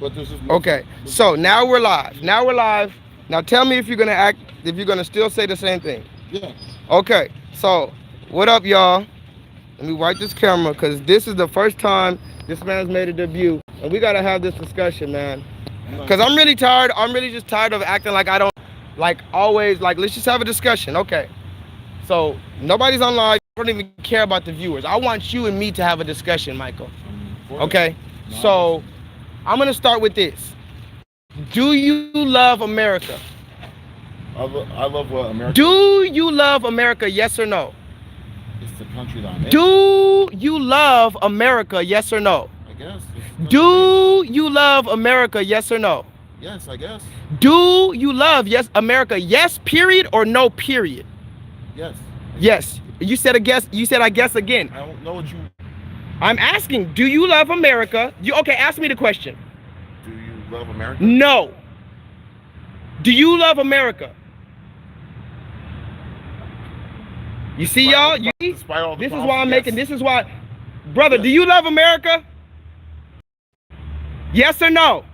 But this is Okay, so now we're live. Now we're live. Now tell me if you're gonna act, if you're gonna still say the same thing. Yeah. Okay, so what up, y'all? Let me wipe this camera because this is the first time this man's made a debut, and we gotta have this discussion, man. Because I'm really tired. I'm really just tired of acting like I don't, like always. Like let's just have a discussion. Okay. So nobody's on live. I don't even care about the viewers. I want you and me to have a discussion, Michael. Okay. So I'm gonna start with this. Do you love America? I love what America. Do you love America? Yes or no? It's the country that I'm in. Do you love America? Yes or no? I guess. Do you love America? Yes or no? Yes, I guess. Do you love America? Yes, period, or no, period? Yes. Yes. You said a guess. You said I guess again. I don't know what you. I'm asking. Do you love America? Okay? Ask me the question. Do you love America? No. Do you love America? You see, y'all? This is why I'm making. This is why, brother. Do you love America? Yes or no?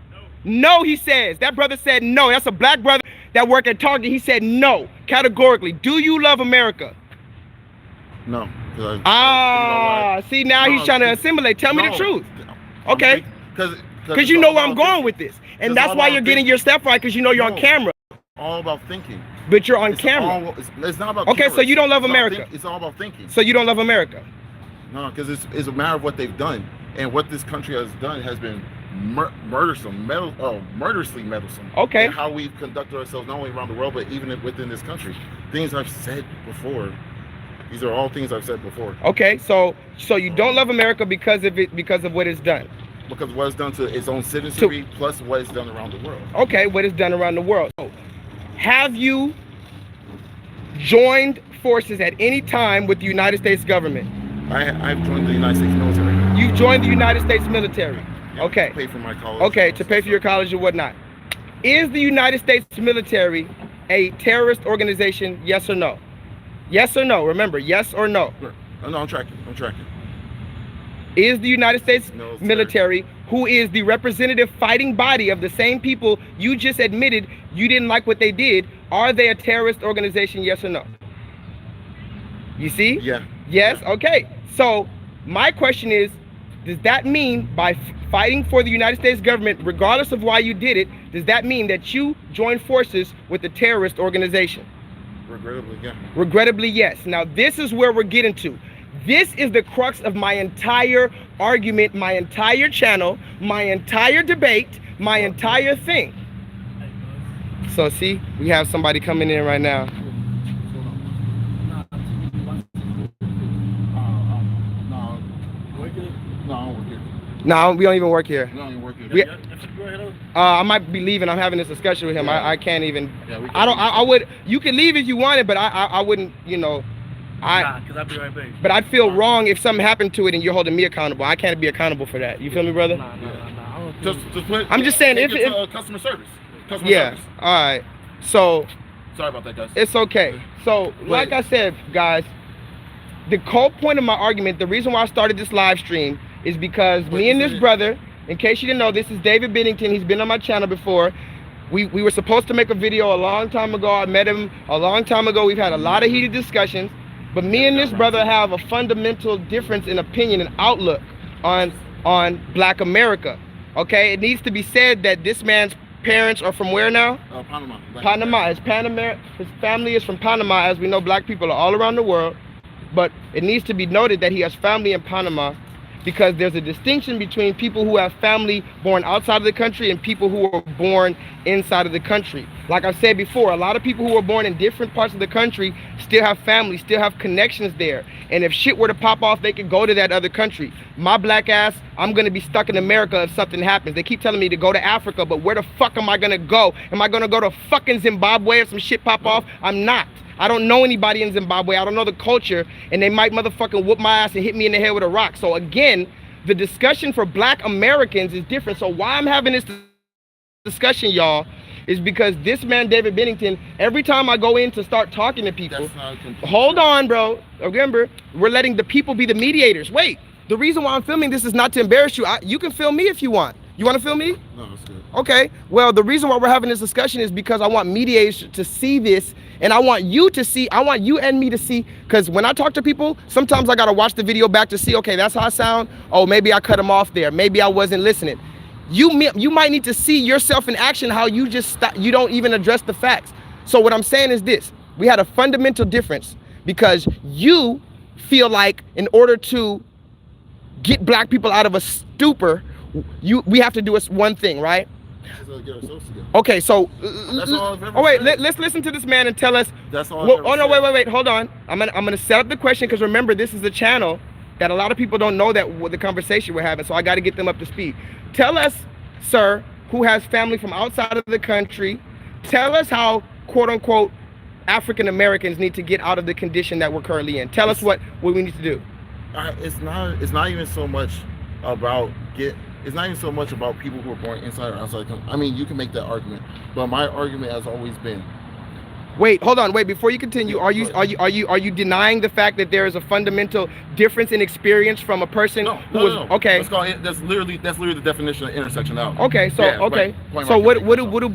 No, he says. That brother said no. That's a black brother that worked at Target. He said no, categorically. Do you love America? No. See, now he's trying to assimilate. Tell me the truth. Okay. Because you know where I'm going with this. And that's why you're getting your stuff right, because you know you're on camera. All about thinking. But you're on camera. It's not about okay, cameras. so you don't love America. It's all about thinking. So you don't love America? No, because it's a matter of what they've done. And what this country has done has been murderously meddlesome. Okay. And how we've conducted ourselves not only around the world, but even within this country. Things I've said before. These are all things I've said before. Okay, so you don't love America because of what it's done. Because what it's done to its own citizenry, plus what it's done around the world. Okay, what it's done around the world. So, have you joined forces at any time with the United States government? I've joined the United States military. You joined the United States military. Yeah, okay. To pay for my college. Okay, to pay for your college or whatnot. Is the United States military a terrorist organization? Yes or no? Yes or no? Remember, yes or no? Sure. No, I'm tracking. Is the United States military, who is the representative fighting body of the same people you just admitted you didn't like what they did, are they a terrorist organization? Yes or no? You see? Yeah. Yes? Yeah. Okay. So my question is, does that mean by fighting for the United States government, regardless of why you did it, does that mean that you joined forces with a terrorist organization? Regrettably, yeah. Regrettably, yes. Now, this is where we're getting to. This is the crux of my entire argument, my entire channel, my entire debate, my entire thing. So, see, we have somebody coming in right now. No, we don't even work here. No, you work here. I might be leaving. I'm having this discussion with him. Yeah. I can't even. Yeah, I would. You can leave if you wanted, but I wouldn't. You know. Because I'll be right back. But I'd feel wrong if something happened to it and you're holding me accountable. I can't be accountable for that. You feel me, brother? Nah. I'm just saying if customer service. Yeah. All right. So. Sorry about that, guys. It's okay. So, like I said, guys, the whole point of my argument, the reason why I started this live stream is because me and this brother, in case you didn't know, this is David Bennington. He's been on my channel before. We were supposed to make a video a long time ago. I met him a long time ago. We've had a lot of heated discussions. But me and this brother have a fundamental difference in opinion and outlook on Black America. Okay? It needs to be said that this man's parents are from where now? Panama. Panama. His family is from Panama. As we know, black people are all around the world. But it needs to be noted that he has family in Panama, because there's a distinction between people who have family born outside of the country and people who are born inside of the country. Like I've said before, a lot of people who are born in different parts of the country still have family, still have connections there. And if shit were to pop off, they could go to that other country. My black ass, I'm gonna be stuck in America if something happens. They keep telling me to go to Africa, but where the fuck am I gonna go? Am I gonna go to fucking Zimbabwe if some shit pop off? I'm not. I don't know anybody in Zimbabwe. I don't know the culture, and they might motherfucking whoop my ass and hit me in the head with a rock. So again, the discussion for Black Americans is different. So why I'm having this discussion, y'all, is because this man, David Bennington, every time I go in to start talking to people, hold on, bro. Remember, we're letting the people be the mediators. Wait, the reason why I'm filming this is not to embarrass you. You can film me if you want. You want to feel me? No, it's good. Okay. Well, the reason why we're having this discussion is because I want mediators to see this, and I want you to see. I want you and me to see. Because when I talk to people, sometimes I gotta watch the video back to see. Okay, that's how I sound. Oh, maybe I cut them off there. Maybe I wasn't listening. You might need to see yourself in action. How you just stop, you don't even address the facts. So what I'm saying is this: we had a fundamental difference because you feel like in order to get black people out of a stupor, we have to do one thing, right? Get ourselves together. Okay, so That's all I've ever wait, said. let's listen to this man and tell us. That's all. Well, oh no, wait, hold on. I'm gonna set up the question because remember, this is a channel that a lot of people don't know that what the conversation we're having. So I got to get them up to speed. Tell us, sir, who has family from outside of the country. Tell us how, quote unquote, African Americans need to get out of the condition that we're currently in. Tell us what we need to do. It's not even so much about It's not even so much about people who are born inside or outside the country. I mean, you can make that argument, but my argument has always been. Wait, hold on. Wait, before you continue, are you denying the fact that there is a fundamental difference in experience from a person who was okay? That's literally the definition of intersectionality. Okay, so yeah, so what do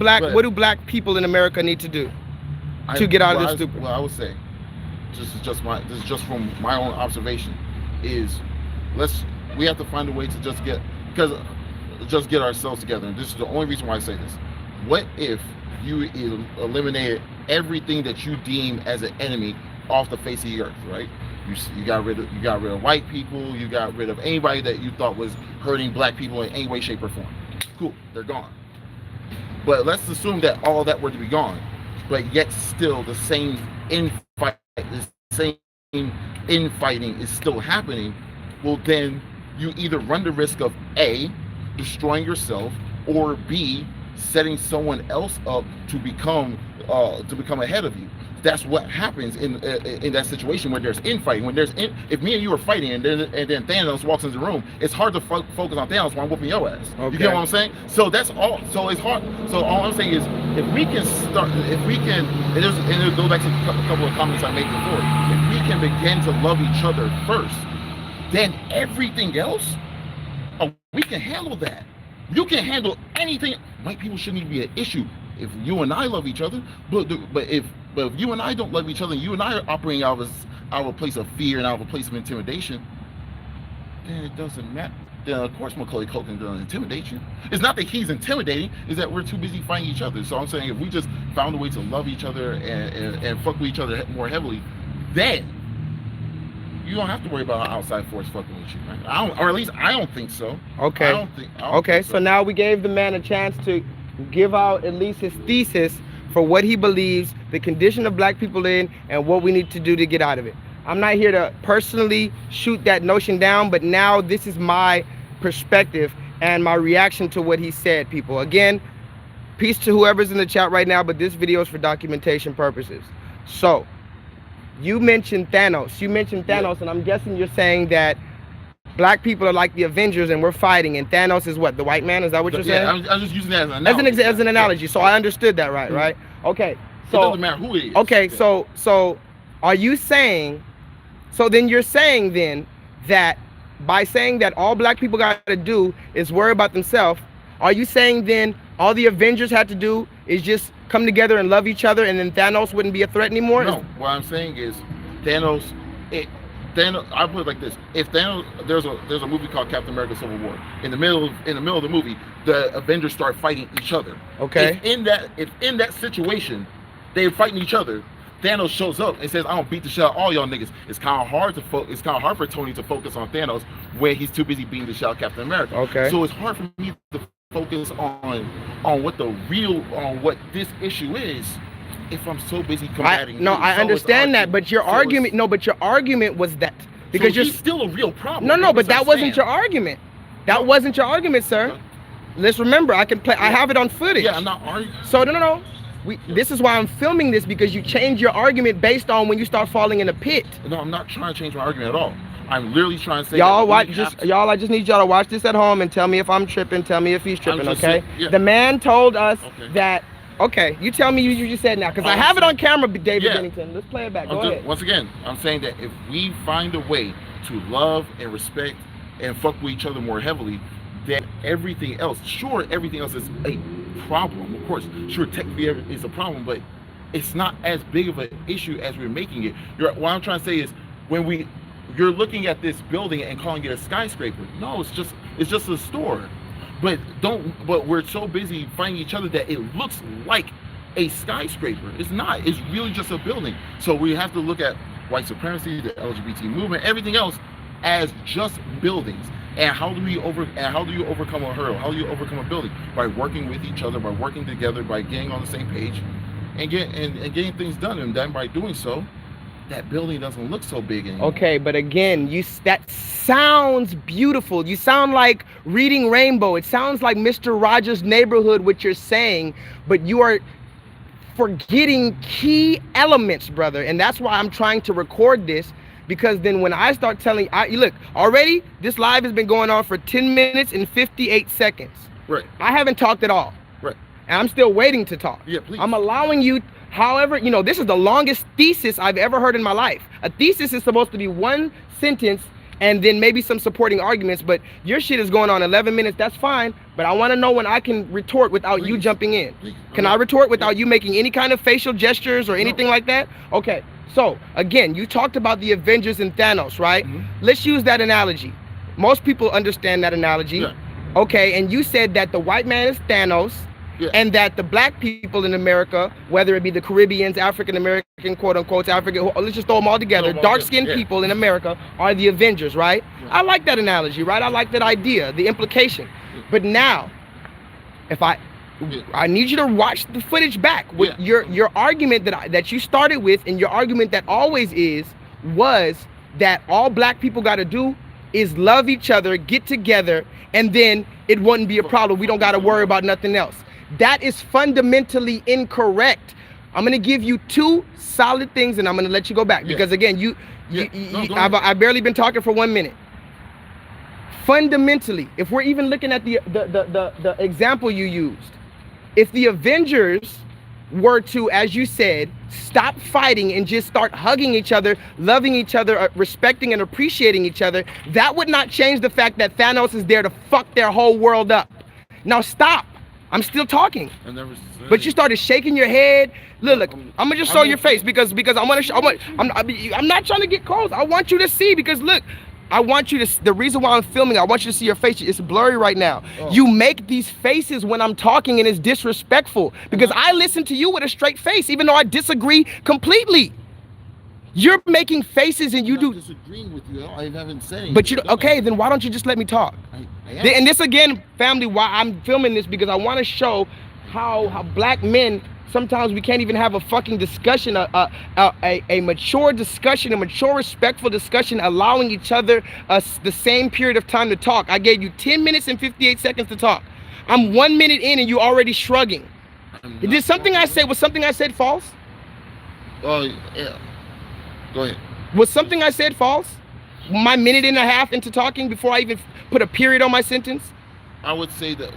black people in America need to do to get out of this stupid? Well, I would say, this is just from my own observation, is we have to find a way to just get ourselves together. And this is the only reason why I say this. What if you eliminated everything that you deem as an enemy off the face of the earth, right? You got rid of white people, you got rid of anybody that you thought was hurting black people in any way, shape, or form. Cool, they're gone. But let's assume that all that were to be gone, but yet still the same infighting is still happening. Well, then you either run the risk of A, destroying yourself, or B, setting someone else up to become ahead of you. That's what happens in that situation where there's infighting. If me and you are fighting and then Thanos walks into the room, it's hard to focus on Thanos while I'm whooping your ass. Okay. You get what I'm saying? So that's all. So it's hard. So all I'm saying is, and it goes back to a couple of comments I made before. If we can begin to love each other first, then everything else, we can handle that. You can handle anything. White people shouldn't even be an issue if you and I love each other. But if you and I don't love each other, and you and I are operating out of a place of fear and out of a place of intimidation, then it doesn't matter. Then of course Macaulay Culkin doesn't intimidate you. It's not that he's intimidating, it's that we're too busy fighting each other. So I'm saying if we just found a way to love each other and fuck with each other more heavily, then you don't have to worry about an outside force fucking with you, right? Or at least I don't think so. Okay. I don't think so. So now we gave the man a chance to give out at least his thesis for what he believes the condition of black people in and what we need to do to get out of it. I'm not here to personally shoot that notion down, but now this is my perspective and my reaction to what he said, people. Again, peace to whoever's in the chat right now, but this video is for documentation purposes. So, you mentioned Thanos. Yeah. And I'm guessing you're saying that black people are like the Avengers and we're fighting, and Thanos is what, the white man? Is that what you're saying? I'm just using that as an analogy. As an analogy. So I understood that, right? Okay. So it doesn't matter who it is. Okay, so are you saying, so then you're saying then that by saying that all black people got to do is worry about themselves, are you saying then all the Avengers had to do is just come together and love each other, and then Thanos wouldn't be a threat anymore? No, what I'm saying is Thanos, I put it like this: if Thanos, there's a movie called Captain America: Civil War. In the middle of the movie, the Avengers start fighting each other. Okay. If in that situation, they're fighting each other, Thanos shows up and says, "I'm gonna beat the shit out of all y'all niggas." It's kind of hard for Tony to focus on Thanos when he's too busy beating the shit out of Captain America. Okay. So it's hard for me to focus on what this issue is if I'm so busy combating. I understand that, but your argument was that because he's still a real problem. No, but that wasn't your argument. That wasn't your argument, sir. Let's remember, I have it on footage. Yeah, I'm not arguing. So no. This is why I'm filming this, because you change your argument based on when you start falling in a pit. No, I'm not trying to change my argument at all. I'm literally trying to say I just need y'all to watch this at home and tell me if I'm tripping, tell me if he's tripping, okay? The man told us that, okay, you tell me you just said now, because I have it on camera, David Bennington. Let's play it back, go ahead. Once again, I'm saying that if we find a way to love and respect and fuck with each other more heavily, then everything else. Sure, everything else is a problem. Of course, sure, technically it's a problem, but it's not as big of an issue as we're making it. What I'm trying to say is when you're looking at this building and calling it a skyscraper. No, it's just a store. But we're so busy fighting each other that it looks like a skyscraper. It's not. It's really just a building. So we have to look at white supremacy, the LGBT movement, everything else as just buildings. And how do you overcome a hurdle? How do you overcome a building? By working with each other, by working together, by getting on the same page, and getting things done. And then by doing so, that building doesn't look so big anymore. Okay, but again, that sounds beautiful. You sound like reading Rainbow. It sounds like Mr. Rogers' Neighborhood, what you're saying, but you are forgetting key elements, brother. And that's why I'm trying to record this, because then when I start telling, look, already this live has been going on for 10 minutes and 58 seconds. Right. I haven't talked at all. Right. And I'm still waiting to talk. Yeah, please. I'm allowing you. However, this is the longest thesis I've ever heard in my life. A thesis is supposed to be one sentence and then maybe some supporting arguments, but your shit is going on 11 minutes. That's fine, but I want to know when I can retort without you jumping in. Please. Can I retort without you making any kind of facial gestures or anything like that? Okay, so again, you talked about the Avengers and Thanos, right? Mm-hmm. Let's use that analogy. Most people understand that analogy. Yeah. Okay, and you said that the white man is Thanos. Yeah. And that the black people in America, whether it be the Caribbeans, African American, quote unquote, African, let's just throw them all together, dark-skinned people in America are the Avengers, right? Yeah. I like that analogy, right? I like that idea, the implication. Yeah. But now, if I need you to watch the footage back with your argument that you started with, and your argument that always was that all black people got to do is love each other, get together, and then it wouldn't be a problem. We don't got to worry about nothing else. That is fundamentally incorrect. I'm gonna give you two solid things, and I'm gonna let you go back because again, I've barely been talking for 1 minute. Fundamentally, if we're even looking at the example you used, if the Avengers were to, as you said, stop fighting and just start hugging each other, loving each other, respecting and appreciating each other, that would not change the fact that Thanos is there to fuck their whole world up. Now stop. I'm still talking. But you started shaking your head. Look, I'm gonna just show your face because I want to. I'm not trying to get close. I want you to see because look, I want you to. The reason why I'm filming, I want you to see your face. It's blurry right now. Oh. You make these faces when I'm talking, and it's disrespectful because I listen to you with a straight face, even though I disagree completely. You're making faces, and you do. I'm not disagreeing with you. I haven't said anything. But okay, then why don't you just let me talk? And this again, family, why I'm filming this because I want to show how black men sometimes we can't even have a fucking discussion, a mature discussion, a mature, respectful discussion, allowing each other the same period of time to talk. I gave you 10 minutes and 58 seconds to talk. I'm 1 minute in and you already shrugging. Was something I said false? Oh yeah. Go ahead. Was something I said false? My minute and a half into talking before I even put a period on my sentence? I would say that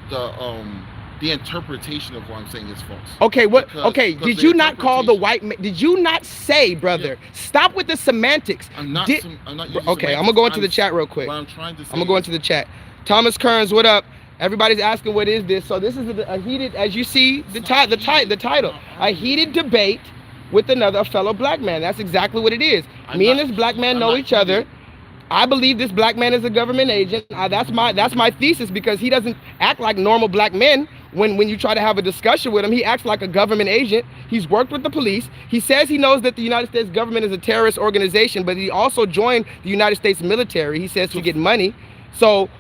the interpretation of what I'm saying is false. Okay, did you not call the white man? Did you not say, brother? Yeah. Stop with the semantics. I'm not using okay, I'm gonna go into the chat real quick. What I'm trying to say. I'm gonna go into the chat. Thomas Kearns, what up? Everybody's asking what is this? So this is a heated, as you see, the title, a heated debate with a fellow black man. That's exactly what it is. Me and this black man know each other. I believe this black man is a government agent. That's my thesis because he doesn't act like normal black men. When you try to have a discussion with him, he acts like a government agent. He's worked with the police. He says he knows that the United States government is a terrorist organization, but he also joined the United States military. He says to get money. So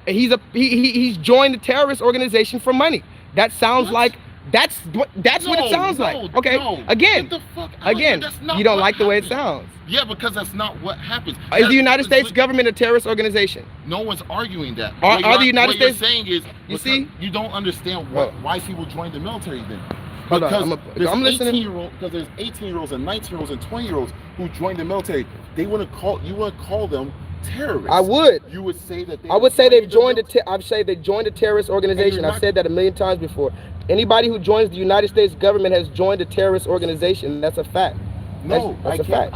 he's joined the terrorist organization for money. That sounds like that's what it sounds like. Okay. Again, you don't like the way it sounds. Yeah, because that's not what happens. Is the United States government a terrorist organization? No one's arguing that. Are the United States? What you're saying is, you don't understand why people join the military then. Because there's 18-year-olds and 19-year-olds and 20-year-olds who join the military. You wouldn't call them terrorists. I would. You would say that I'd say they joined a terrorist organization. I've said that a million times before. Anybody who joins the United States government has joined a terrorist organization. That's a fact. That's a fact.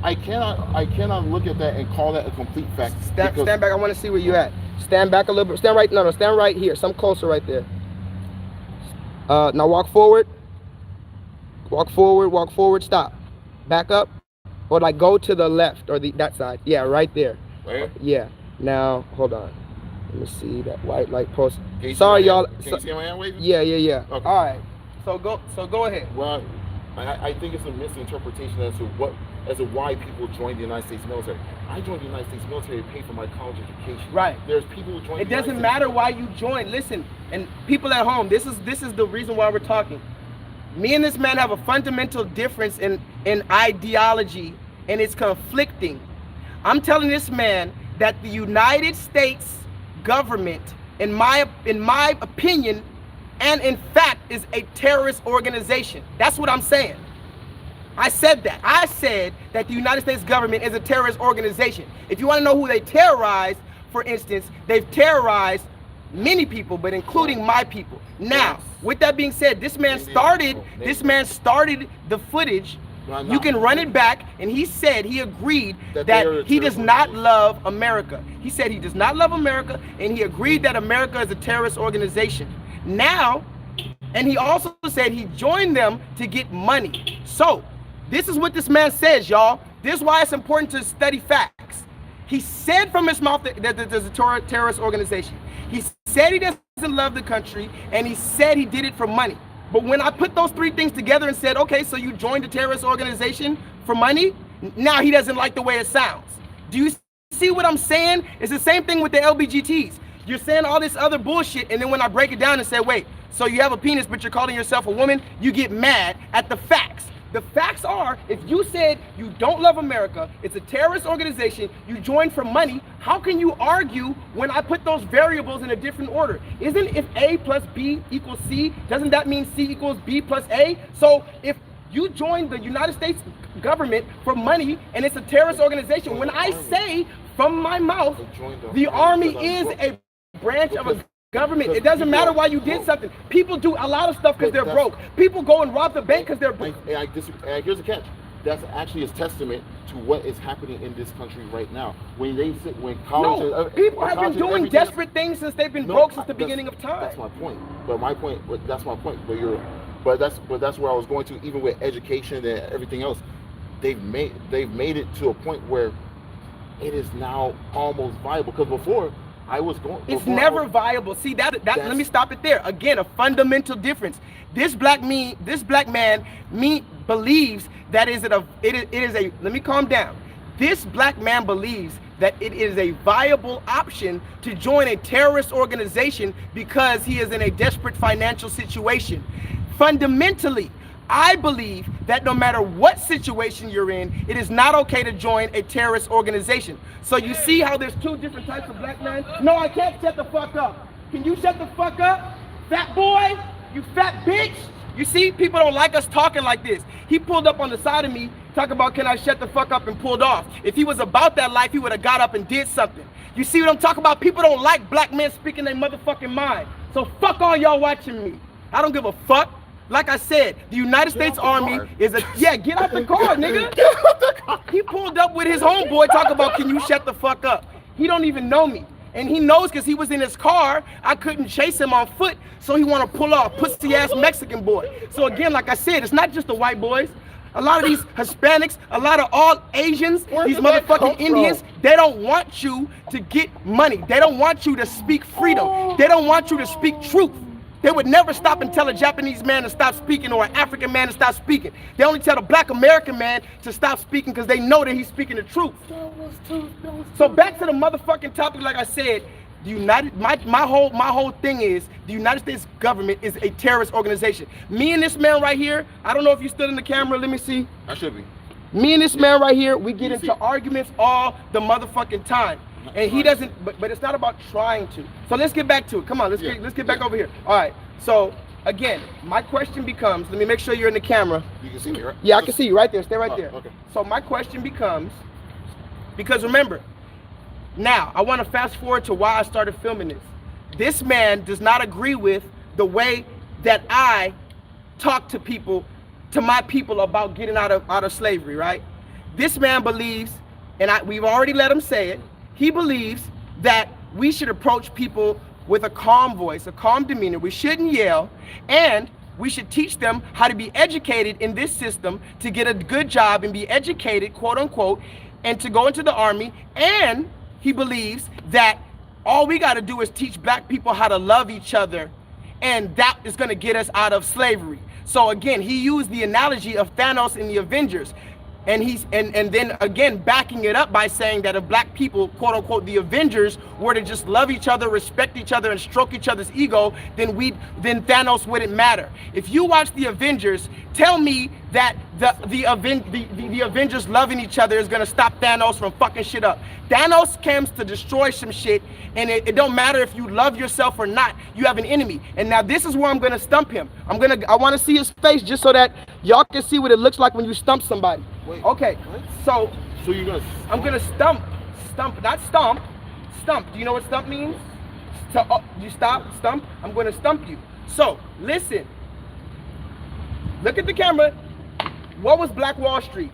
I cannot look at that and call that a complete fact. Stand back. I want to see where you're at. Stand back a little bit. Stand right. No, stand right here. Some closer right there. Now walk forward. Walk forward. Walk forward. Stop. Back up, or like go to the left or that side. Yeah, right there. Where? Yeah. Now hold on. Let me see that white light post. Sorry, y'all. Can you see my hand waving? Yeah. Okay. All right. So go ahead. Well, I think it's a misinterpretation as to why people join the United States military. I joined the United States military to pay for my college education. Right. There's people who join. It doesn't matter why you join. Listen, and people at home, this is the reason why we're talking. Me and this man have a fundamental difference in ideology, and it's conflicting. I'm telling this man that the United States government, in my opinion, and in fact, is a terrorist organization. That's what I'm saying. I said that. I said that the United States government is a terrorist organization. If you want to know who they terrorize, for instance, they've terrorized many people, but including my people. Now, with that being said, this man started the footage. You can run it back, and he said he agreed that he does not love America. He said he does not love America, and he agreed that America is a terrorist organization. Now, and he also said he joined them to get money. So, this is what this man says, y'all. This is why it's important to study facts. He said from his mouth that there's a terrorist organization. He said he doesn't love the country, and he said he did it for money. But when I put those three things together and said, okay, so you joined a terrorist organization for money, now he doesn't like the way it sounds. Do you see what I'm saying? It's the same thing with the LBGTs. You're saying all this other bullshit, and then when I break it down and say, wait, so you have a penis, but you're calling yourself a woman, you get mad at the facts. The facts are, if you said you don't love America, it's a terrorist organization, you joined for money, how can you argue when I put those variables in a different order? Isn't if A plus B equals C, doesn't that mean C equals B plus A? So if you joined the United States government for money and it's a terrorist organization, when I say from my mouth, the army is a branch of a government, it doesn't matter why you did something. People do a lot of stuff because they're broke. People go and rob the bank because they're broke. Here's the catch. That's actually a testament to what is happening in this country right now. When colleges, people have been doing desperate things since they've been broke since the beginning of time. That's my point. That's my point. But that's where I was going to. Even with education and everything else, they've made it to a point where it is now almost viable. Because before, it's never viable. See that let me stop it there. Again, a fundamental difference. This black man believes that it is a let me calm down. This black man believes that it is a viable option to join a terrorist organization because he is in a desperate financial situation. Fundamentally, I believe that no matter what situation you're in, it is not okay to join a terrorist organization. So you see how there's two different types of black men? No, I can't shut the fuck up. Can you shut the fuck up? Fat boy, you fat bitch. You see, people don't like us talking like this. He pulled up on the side of me, talking about can I shut the fuck up, and pulled off. If he was about that life, he would have got up and did something. You see what I'm talking about? People don't like black men speaking their motherfucking mind. So fuck all y'all watching me. I don't give a fuck. Like I said, the United States Army is get out the car, nigga. He pulled up with his homeboy, talk about can you shut the fuck up. He don't even know me. And he knows because he was in his car, I couldn't chase him on foot, so he want to pull off, pussy ass Mexican boy. So again, like I said, it's not just the white boys. A lot of these Hispanics, a lot of all Asians, these motherfucking Indians, they don't want you to get money. They don't want you to speak freedom. They don't want you to speak truth. They would never stop and tell a Japanese man to stop speaking or an African man to stop speaking. They only tell a black American man to stop speaking because they know that he's speaking the truth. So back to the motherfucking topic, like I said, my whole thing is the United States government is a terrorist organization. Me and this man right here, I don't know if you stood in the camera, let me see. I should be. Me and this man right here, we get into arguments all the motherfucking time. And he doesn't, but it's not about trying to. So let's get back to it. Come on, let's get back over here. All right. So again, my question becomes, let me make sure you're in the camera. You can see me, right? Yeah, I can see you right there. Stay right there. Okay. So my question becomes, because remember, now I want to fast forward to why I started filming this. This man does not agree with the way that I talk to people, to my people about getting out of slavery, right? This man believes, and we've already let him say it, he believes that we should approach people with a calm voice, a calm demeanor. We shouldn't yell, and we should teach them how to be educated in this system to get a good job and be educated, quote unquote, and to go into the army. And he believes that all we got to do is teach black people how to love each other, and that is going to get us out of slavery. So again, he used the analogy of Thanos in the Avengers. And then again backing it up by saying that if black people, quote unquote, the Avengers, were to just love each other, respect each other, and stroke each other's ego, then Thanos wouldn't matter. If you watch the Avengers, tell me that the Avengers loving each other is gonna stop Thanos from fucking shit up. Thanos comes to destroy some shit, and it don't matter if you love yourself or not, you have an enemy. And now this is where I'm gonna stump him. I wanna see his face just so that y'all can see what it looks like when you stump somebody. Wait, okay, what? So you're gonna I'm gonna stump, not stomp, stump. Do you know what stump means? You stop, stump. I'm gonna stump you. So listen, look at the camera. What was Black Wall Street?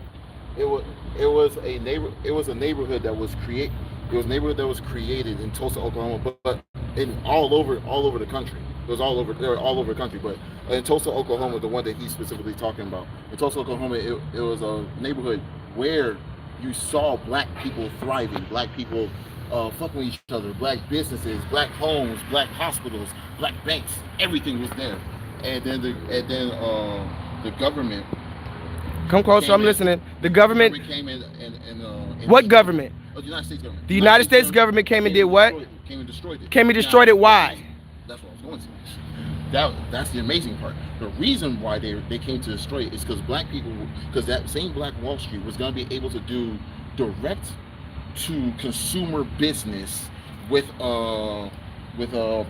It was a neighborhood that was created. It was a neighborhood that was created in Tulsa, Oklahoma, but in all over the country. It was all over the country, but in Tulsa, Oklahoma, the one that he's specifically talking about. In Tulsa, Oklahoma, it was a neighborhood where you saw black people thriving, black people fucking with each other, black businesses, black homes, black hospitals, black banks. Everything was there. And then the government. Come closer, I'm listening. The government came in what government? The United States government. The United States government came and did what? Came and destroyed it. Came and destroyed it. Why? That's what I was going to. That's the amazing part. The reason why they came to destroy it is because black people, because that same Black Wall Street was going to be able to do direct to consumer business with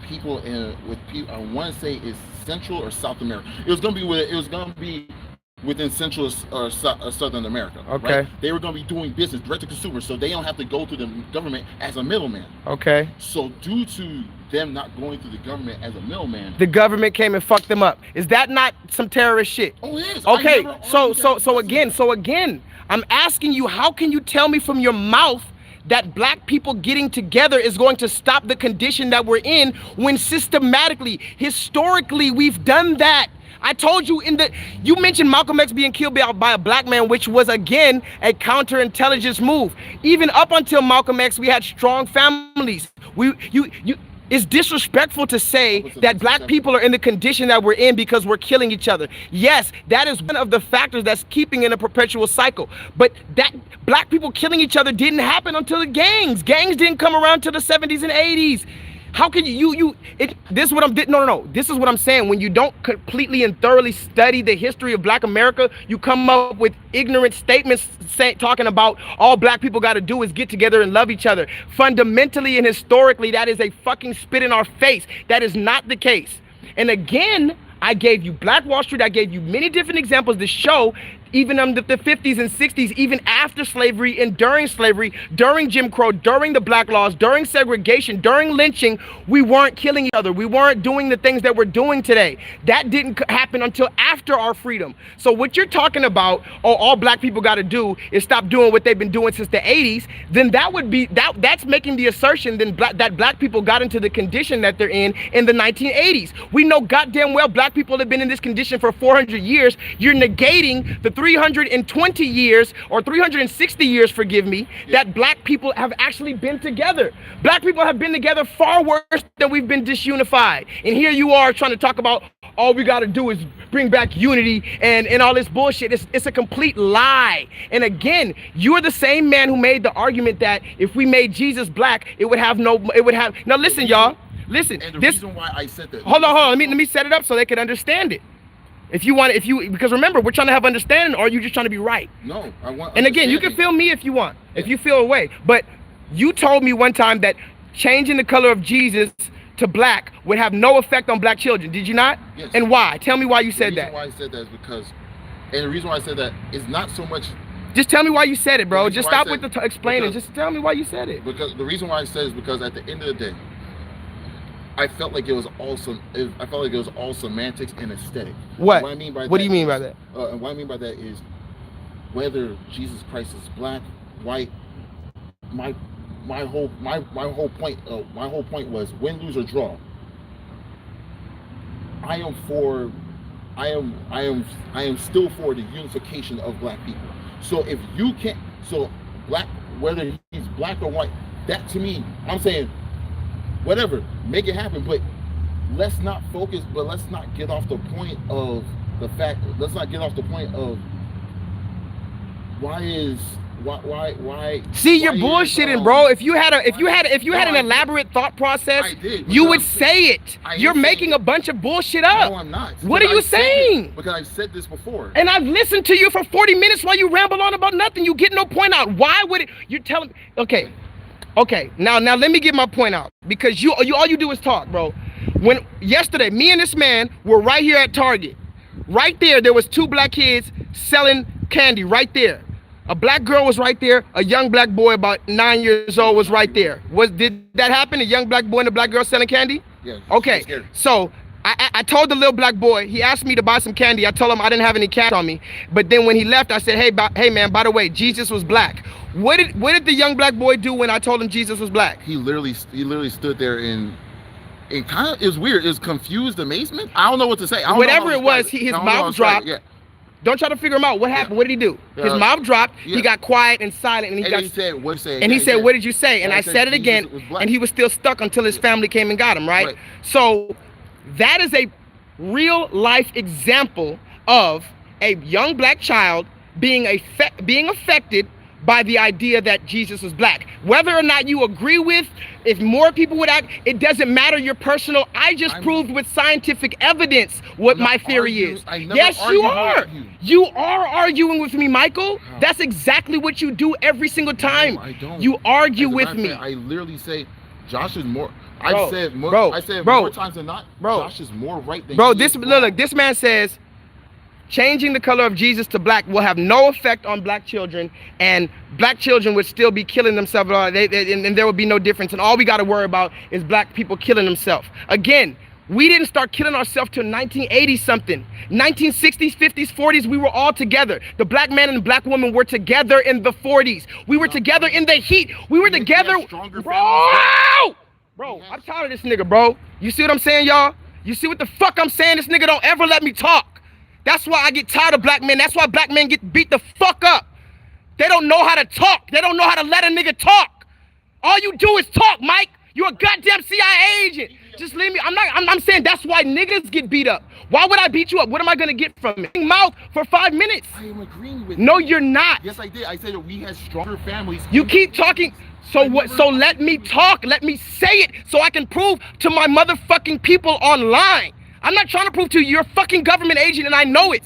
people I want to say is Central or South America. It was going to be within Central or Southern America. Okay. Right? They were going to be doing business direct to consumer, so they don't have to go through the government as a middleman. Okay. So due to them not going through the government as a middleman, the government came and fucked them up. Is that not some terrorist shit? Oh, it is. Okay. So again, I'm asking you, how can you tell me from your mouth that black people getting together is going to stop the condition that we're in when systematically, historically, we've done that? I told you you mentioned Malcolm X being killed by a black man, which was again a counterintelligence move. Even up until Malcolm X, we had strong families. It's disrespectful to say that black people are in the condition that we're in because we're killing each other. Yes, that is one of the factors that's keeping in a perpetual cycle. But that black people killing each other didn't happen until the gangs. Gangs didn't come around till the 70s and 80s. How can this is what this is what I'm saying. When you don't completely and thoroughly study the history of Black America, you come up with ignorant statements talking about all black people got to do is get together and love each other. Fundamentally and historically, that is a fucking spit in our face. That is not the case. And again, I gave you Black Wall Street. I gave you many different examples to show even in the 50s and 60s, even after slavery and during slavery, during Jim Crow, during the black laws, during segregation, during lynching, we weren't killing each other. We weren't doing the things that we're doing today. That didn't happen until after our freedom. So what you're talking about, all black people got to do is stop doing what they've been doing since the 80s, then that would be, that's making the assertion then that black people got into the condition that they're in the 1980s. We know goddamn well black people have been in this condition for 400 years. You're negating the 320 years or 360 years, forgive me, that black people have actually been together. Black people have been together far worse than we've been disunified. And here you are trying to talk about all we got to do is bring back unity and all this bullshit. It's a complete lie. And again, you're the same man who made the argument that if we made Jesus black, now listen, y'all. Listen, and the reason why I said that. Hold on. Let me set it up so they can understand it. Because remember, we're trying to have understanding, or are you just trying to be right? No, I want. And again, you can feel me if you want, if you feel away. But you told me one time that changing the color of Jesus to black would have no effect on black children. Did you not? Yes. And why? Tell me why you said that. The reason why I said that is because, and the reason why I said that is not so much. Just tell me why you said it, bro. Just stop with the explaining. Just tell me why you said it. Because the reason why I said it is because at the end of the day, I felt like it was all semantics and aesthetic. What? What I mean by what do you mean by that? And what I mean by that is whether Jesus Christ is black, white, my whole point was win, lose or draw. I am still for the unification of black people. So if you can't, so black, whether he's black or white, that to me, I'm saying, whatever, make it happen. But let's not focus. But let's not get off the point of the fact. Let's not get off the point of why. See, you're bullshitting, bro. If you had an elaborate thought process, you would say it. You're making a bunch of bullshit up. No, I'm not. What are you saying? Because I've said this before. And I've listened to you for 40 minutes while you ramble on about nothing. You get no point out. Why would it? You're telling. Okay. Now let me get my point out, because all you do is talk, bro. When yesterday, me and this man were right here at Target. Right there was 2 black kids selling candy right there. A black girl was right there. A young black boy about 9 years old was right there. Did that happen? A young black boy and a black girl selling candy? Yeah. Okay. So I told the little black boy, he asked me to buy some candy. I told him I didn't have any cash on me. But then when he left, I said, hey man, by the way, Jesus was black. What did the young black boy do when I told him Jesus was black? He literally stood there in kind of, it was weird. It was confused amazement. I don't know what to say. Whatever it was, his mouth dropped. Yeah. Don't try to figure him out. What happened? What did he do? His mouth dropped. Yeah. He got quiet and silent, and he said, "What did you say?" And I said it again, and he was still stuck until his family came and got him. Right? So that is a real life example of a young black child being affected by the idea that Jesus was black. Whether or not you agree with, if more people would act, it doesn't matter your personal. I just proved with scientific evidence what my theory is. Yes, you are. You are arguing with me, Michael. That's exactly what you do every single time. No, I don't. You argue with me. I literally say Josh is more. Bro, I said more times than not. Bro, Josh is more right than bro. He is wrong. Look. This man says changing the color of Jesus to black will have no effect on black children, and black children would still be killing themselves, and there would be no difference. And all we got to worry about is black people killing themselves. Again, we didn't start killing ourselves till 1980 something. 1960s, 50s, 40s, we were all together. The black man and the black woman were together in the 40s. We were together in the heat. We were together. Bro, I'm tired of this nigga, bro. You see what I'm saying, y'all? You see what the fuck I'm saying? This nigga don't ever let me talk. That's why I get tired of black men. That's why black men get beat the fuck up. They don't know how to talk. They don't know how to let a nigga talk. All you do is talk, Mike. You're a goddamn CIA agent. Just leave me. I'm saying that's why niggas get beat up. Why would I beat you up? What am I gonna get from it? Mouth for 5 minutes. I am agreeing with No, you. you're not. Yes, I did. I said that we had stronger families. You keep talking. So what? So let me talk. Let me say it so I can prove to my motherfucking people online. I'm not trying to prove to you you're a fucking government agent, and I know it.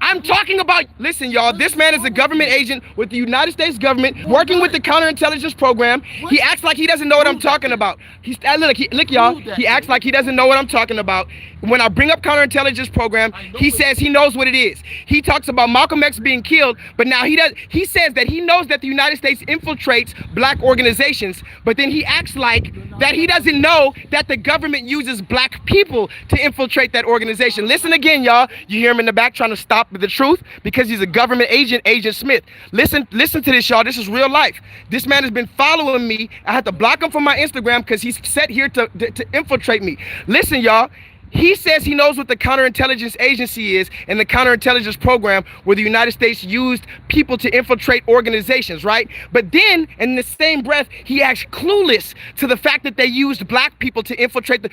I'm talking about, listen, y'all, this man is a government agent with the United States government working with the counterintelligence program. He acts like he doesn't know what I'm talking about. Look, y'all, he acts like he doesn't know what I'm talking about. When I bring up counterintelligence program, he says he knows what it is. He talks about Malcolm X being killed, but now he says that he knows that the United States infiltrates black organizations, but then he acts like that he doesn't know that the government uses black people to infiltrate that organization. Listen again, y'all. You hear him in the back trying to stop the truth because he's a government agent, Agent Smith. Listen to this, y'all. This is real life. This man has been following me. I had to block him from my Instagram because he's set here to infiltrate me. Listen, y'all. He says he knows what the counterintelligence agency is and the counterintelligence program where the United States used people to infiltrate organizations, right? But then, in the same breath, he acts clueless to the fact that they used black people to infiltrate the...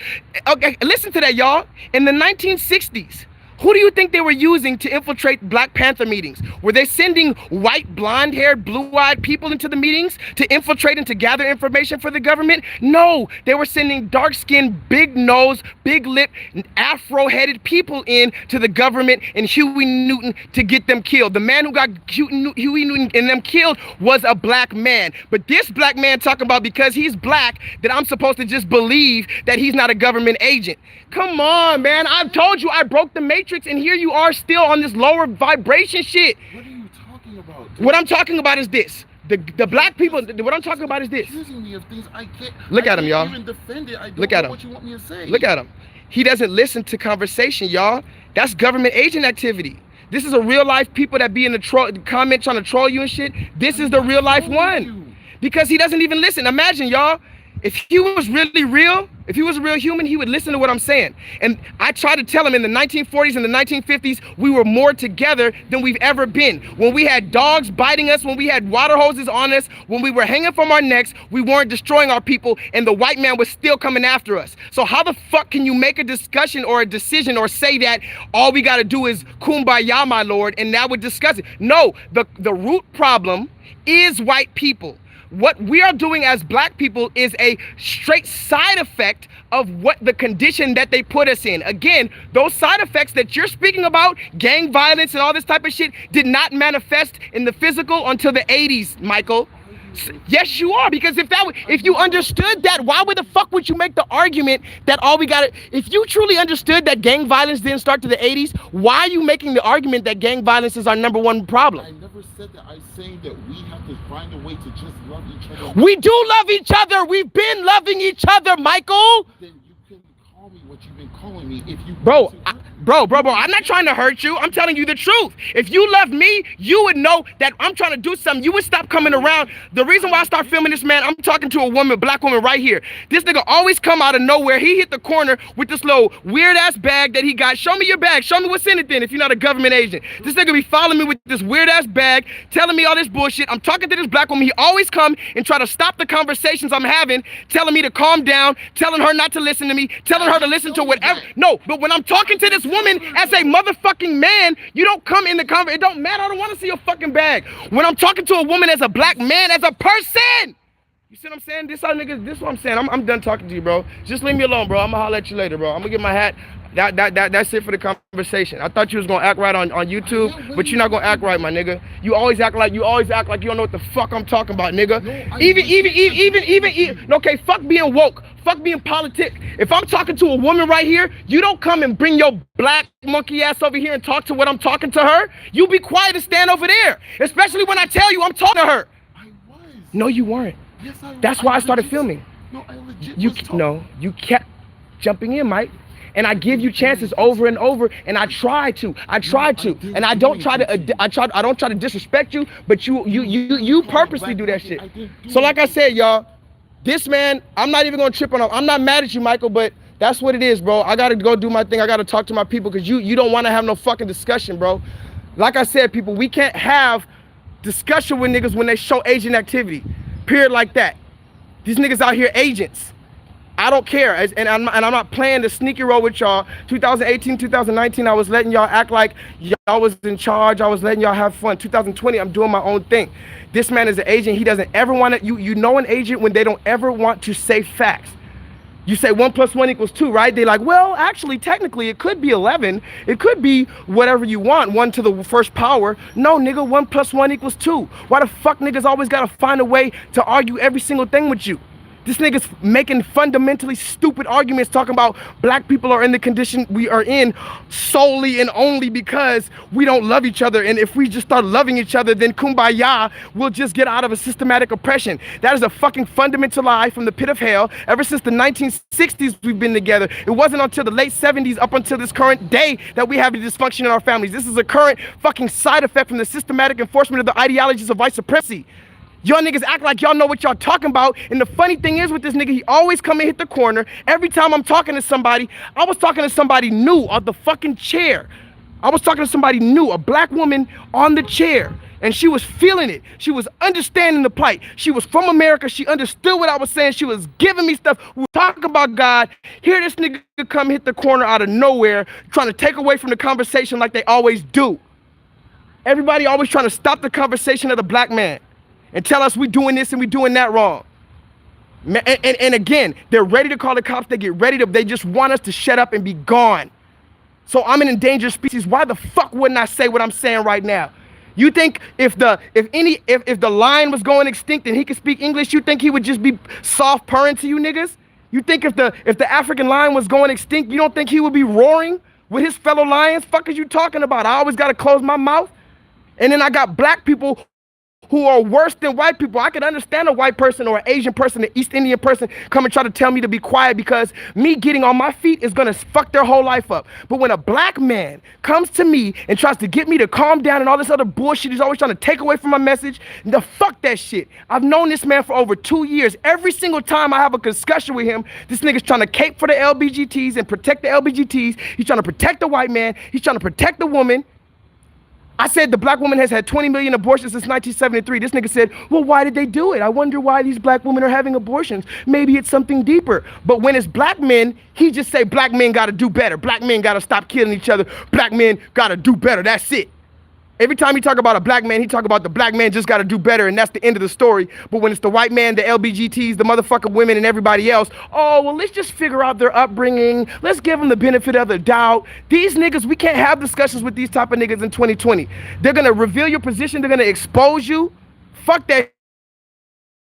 Okay, listen to that, y'all. In the 1960s, who do you think they were using to infiltrate Black Panther meetings? Were they sending white, blonde-haired, blue-eyed people into the meetings to infiltrate and to gather information for the government? No, they were sending dark-skinned, big-nosed, big-lipped, afro-headed people in to the government and Huey Newton to get them killed. The man who got Huey Newton and them killed was a black man. But this black man talking about because he's black that I'm supposed to just believe that he's not a government agent. Come on, man. I've told you I broke the matrix, and here you are still on this lower vibration shit. What are you talking about? What I'm talking about is this. The black people, what I'm talking about is this. Accusing me of things I can't. Look at him, y'all. Even defend it. I don't Look at know him. what you want me to say. Look at him. He doesn't listen to conversation, y'all. That's government agent activity. This is a real life people that be in the comment trying to troll you and shit. This is the real life one. because he doesn't even listen. Imagine, y'all, if he was really real, if he was a real human, he would listen to what I'm saying. And I try to tell him in the 1940s and the 1950s, we were more together than we've ever been. When we had dogs biting us, when we had water hoses on us, when we were hanging from our necks, we weren't destroying our people, and the white man was still coming after us. So how the fuck can you make a discussion or a decision or say that all we got to do is kumbaya, my lord, and now we're discussing? No, the root problem is white people. What we are doing as black people is a straight side effect of what the condition that they put us in. Again, those side effects that you're speaking about, gang violence and all this type of shit, did not manifest in the physical until the 80s, Michael. Yes, you are, because if you understood that, why would the fuck would you make the argument that all we got? If you truly understood that gang violence didn't start to the 80s, why are you making the argument that gang violence is our #1 problem? I never said that. I'm saying that we have to find a way to just love each other. We do love each other. We've been loving each other, Michael. Then you can call me what you've been calling me if you. Bro, I'm not trying to hurt you. I'm telling you the truth. If you love me, you would know that I'm trying to do something. You would stop coming around. The reason why I start filming this, man, I'm talking to a woman, black woman right here. This nigga always come out of nowhere. He hit the corner with this little weird ass bag that he got. Show me your bag. Show me what's in it then if you're not a government agent. This nigga be following me with this weird ass bag, telling me all this bullshit. I'm talking to this black woman. He always come and try to stop the conversations I'm having, telling me to calm down, telling her not to listen to me, telling her to listen to whatever. No, but when I'm talking to this woman as a motherfucking man, you don't come in the conversation. It don't matter. I don't want to see your fucking bag. When I'm talking to a woman as a black man, as a person, you see what I'm saying? This is what I'm saying. I'm done talking to you, bro. Just leave me alone, bro. I'm gonna holler at you later, bro. I'm gonna get my hat. That's it for the conversation. I thought you was gonna act right on YouTube, but you're not gonna act right, my nigga. You always act like you don't know what the fuck I'm talking about, nigga. Even okay, fuck being woke, fuck being politic. If I'm talking to a woman right here, you don't come and bring your black monkey ass over here and talk to what I'm talking to her. You be quiet and stand over there, especially when I tell you I'm talking to her. I was. No, you weren't. Yes, I was. That's why I started filming. No, I legit was talking. No, you kept jumping in, Mike. And I give you chances over and over, and I try to, and I don't try to disrespect you, but you purposely do that shit. So like I said, y'all, this man, I'm not even gonna trip on him. I'm not mad at you, Michael, but that's what it is, bro. I gotta go do my thing. I gotta talk to my people, because you don't want to have no fucking discussion, bro. Like I said, people, we can't have discussion with niggas when they show agent activity. Period, like that. These niggas out here agents. I don't care, and I'm not playing the sneaky role with y'all. 2018, 2019, I was letting y'all act like y'all was in charge. I was letting y'all have fun. 2020, I'm doing my own thing. This man is an agent. He doesn't ever want to, you know an agent when they don't ever want to say facts. You say 1 + 1 = 2, right? They're like, well, actually, technically, it could be 11. It could be whatever you want, 1 to the first power. No, nigga, 1 + 1 = 2. Why the fuck niggas always got to find a way to argue every single thing with you? This nigga's making fundamentally stupid arguments talking about black people are in the condition we are in solely and only because we don't love each other. And if we just start loving each other, then kumbaya, we'll just get out of a systematic oppression. That is a fucking fundamental lie from the pit of hell. Ever since the 1960s, we've been together. It wasn't until the late 70s up until this current day that we have the dysfunction in our families. This is a current fucking side effect from the systematic enforcement of the ideologies of white supremacy. Y'all niggas act like y'all know what y'all talking about. And the funny thing is with this nigga, he always come and hit the corner. Every time I'm talking to somebody, I was talking to somebody new on the fucking chair. I was talking to somebody new, a black woman on the chair. And she was feeling it. She was understanding the plight. She was from America. She understood what I was saying. She was giving me stuff. We were talking about God. Here this nigga come hit the corner out of nowhere, trying to take away from the conversation like they always do. Everybody always trying to stop the conversation of the black man and tell us we doing this and we doing that wrong. And again, they're ready to call the cops. They just want us to shut up and be gone. So I'm an endangered species. Why the fuck wouldn't I say what I'm saying right now? You think if the lion was going extinct and he could speak English, you think he would just be soft purring to you niggas? You think if the African lion was going extinct, you don't think he would be roaring with his fellow lions? Fuck is you talking about? I always gotta close my mouth. And then I got black people who are worse than white people. I can understand a white person or an Asian person, an East Indian person come and try to tell me to be quiet because me getting on my feet is gonna fuck their whole life up. But when a black man comes to me and tries to get me to calm down and all this other bullshit, he's always trying to take away from my message, the fuck that shit. I've known this man for over 2 years. Every single time I have a discussion with him, this nigga's trying to cape for the LBGTs and protect the LBGTs. He's trying to protect the white man. He's trying to protect the woman. I said the black woman has had 20 million abortions since 1973. This nigga said, well, why did they do it? I wonder why these black women are having abortions. Maybe it's something deeper. But when it's black men, he just say black men gotta do better. Black men gotta stop killing each other. Black men gotta do better. That's it. Every time he talk about a black man, he talk about the black man just got to do better, and that's the end of the story. But when it's the white man, the LBGTs, the motherfucking women, and everybody else, oh, well, let's just figure out their upbringing. Let's give them the benefit of the doubt. These niggas, we can't have discussions with these type of niggas in 2020. They're going to reveal your position. They're going to expose you. Fuck that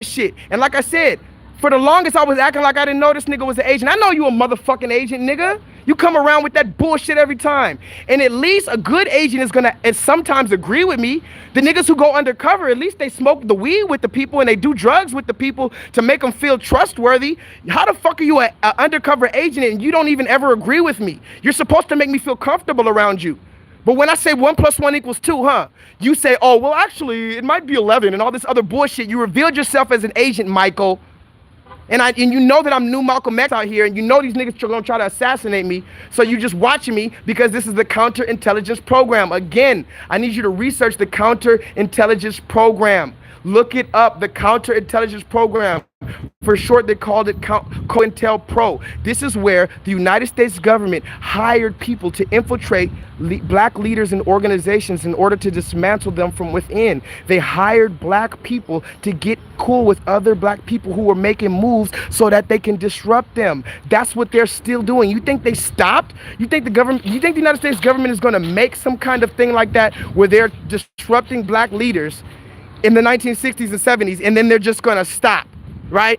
shit. And like I said, for the longest, I was acting like I didn't know this nigga was an Asian. I know you a motherfucking Asian, nigga. You come around with that bullshit every time. And at least a good Asian is gonna sometimes agree with me. The niggas who go undercover, at least they smoke the weed with the people and they do drugs with the people to make them feel trustworthy. How the fuck are you an undercover agent and you don't even ever agree with me? You're supposed to make me feel comfortable around you. But when I say 1 + 1 = 2, huh? You say, oh, well, actually, it might be 11 and all this other bullshit. You revealed yourself as an agent, Michael. And you know that I'm new Malcolm X out here, and you know these niggas are gonna try to assassinate me. So you just watching me because this is the counterintelligence program. Again, I need you to research the counterintelligence program. Look it up, the counterintelligence program. For short, they called it COINTELPRO. This is where the United States government hired people to infiltrate black leaders and organizations in order to dismantle them from within. They hired black people to get cool with other black people who were making moves so that they can disrupt them. That's what they're still doing. You think they stopped? You think the United States government is going to make some kind of thing like that where they're disrupting black leaders in the 1960s and 70s and then they're just going to stop? Right?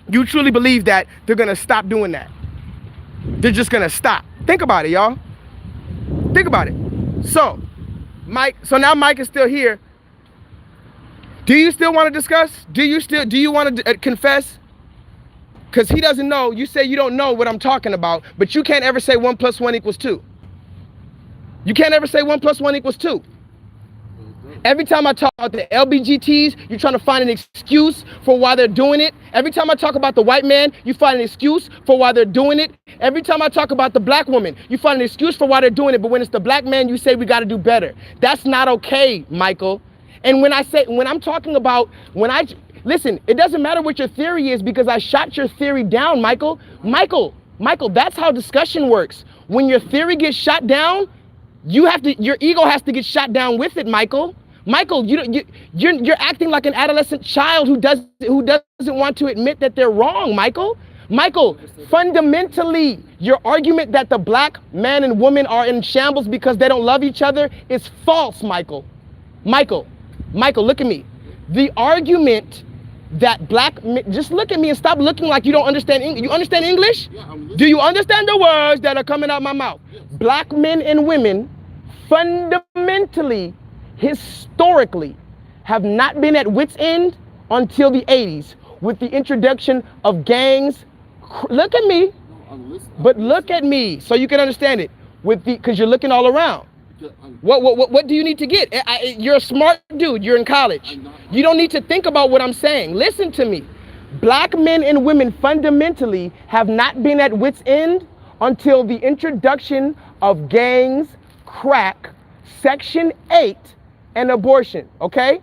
You truly believe that they're gonna stop doing that? They're just gonna stop. Think about it, y'all. Think about it. So now Mike is still here. Do you still want to discuss? Do you want to confess? Because he doesn't know. You say you don't know what I'm talking about, but you can't ever say 1 + 1 = 2. You can't ever say 1 + 1 = 2. Every time I talk about the LBGTs, you're trying to find an excuse for why they're doing it. Every time I talk about the white man, you find an excuse for why they're doing it. Every time I talk about the black woman, you find an excuse for why they're doing it. But when it's the black man, you say we got to do better. That's not okay, Michael. And listen, it doesn't matter what your theory is because I shot your theory down, Michael. Michael, that's how discussion works. When your theory gets shot down, your ego has to get shot down with it, Michael. Michael, you're acting like an adolescent child who doesn't want to admit that they're wrong, Michael. Michael, fundamentally, your argument that the black man and woman are in shambles because they don't love each other is false, Michael. Michael, look at me. The argument that just look at me and stop looking like you don't understand English. You understand English? Yeah, I'm listening. Do you understand the words that are coming out my mouth? Yes. Black men and women fundamentally, historically, have not been at wit's end until the 80s with the introduction of gangs. Look at me, No, I'm listening. but look at me so you can understand it because you're looking all around. Yeah, I'm- What do you need to get? You're a smart dude. You're in college. You don't need to think about what I'm saying. Listen to me. Black men and women fundamentally have not been at wit's end until the introduction of gangs, crack, Section 8, and abortion, okay?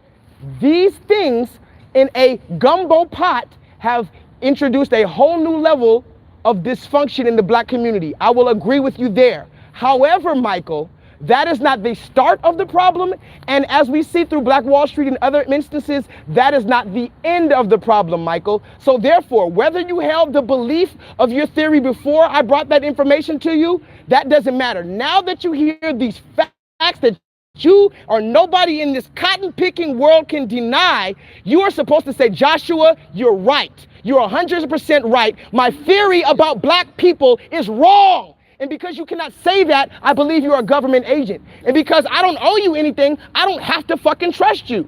These things in a gumbo pot have introduced a whole new level of dysfunction in the black community. I will agree with you there. However, Michael, that is not the start of the problem. And as we see through Black Wall Street and other instances, that is not the end of the problem, Michael. So therefore, whether you held the belief of your theory before I brought that information to you, that doesn't matter. Now that you hear these facts that you or nobody in this cotton-picking world can deny, you are supposed to say, Joshua, you're right. You're 100% right. My theory about black people is wrong. And because you cannot say that, I believe you're a government agent. And because I don't owe you anything, I don't have to fucking trust you.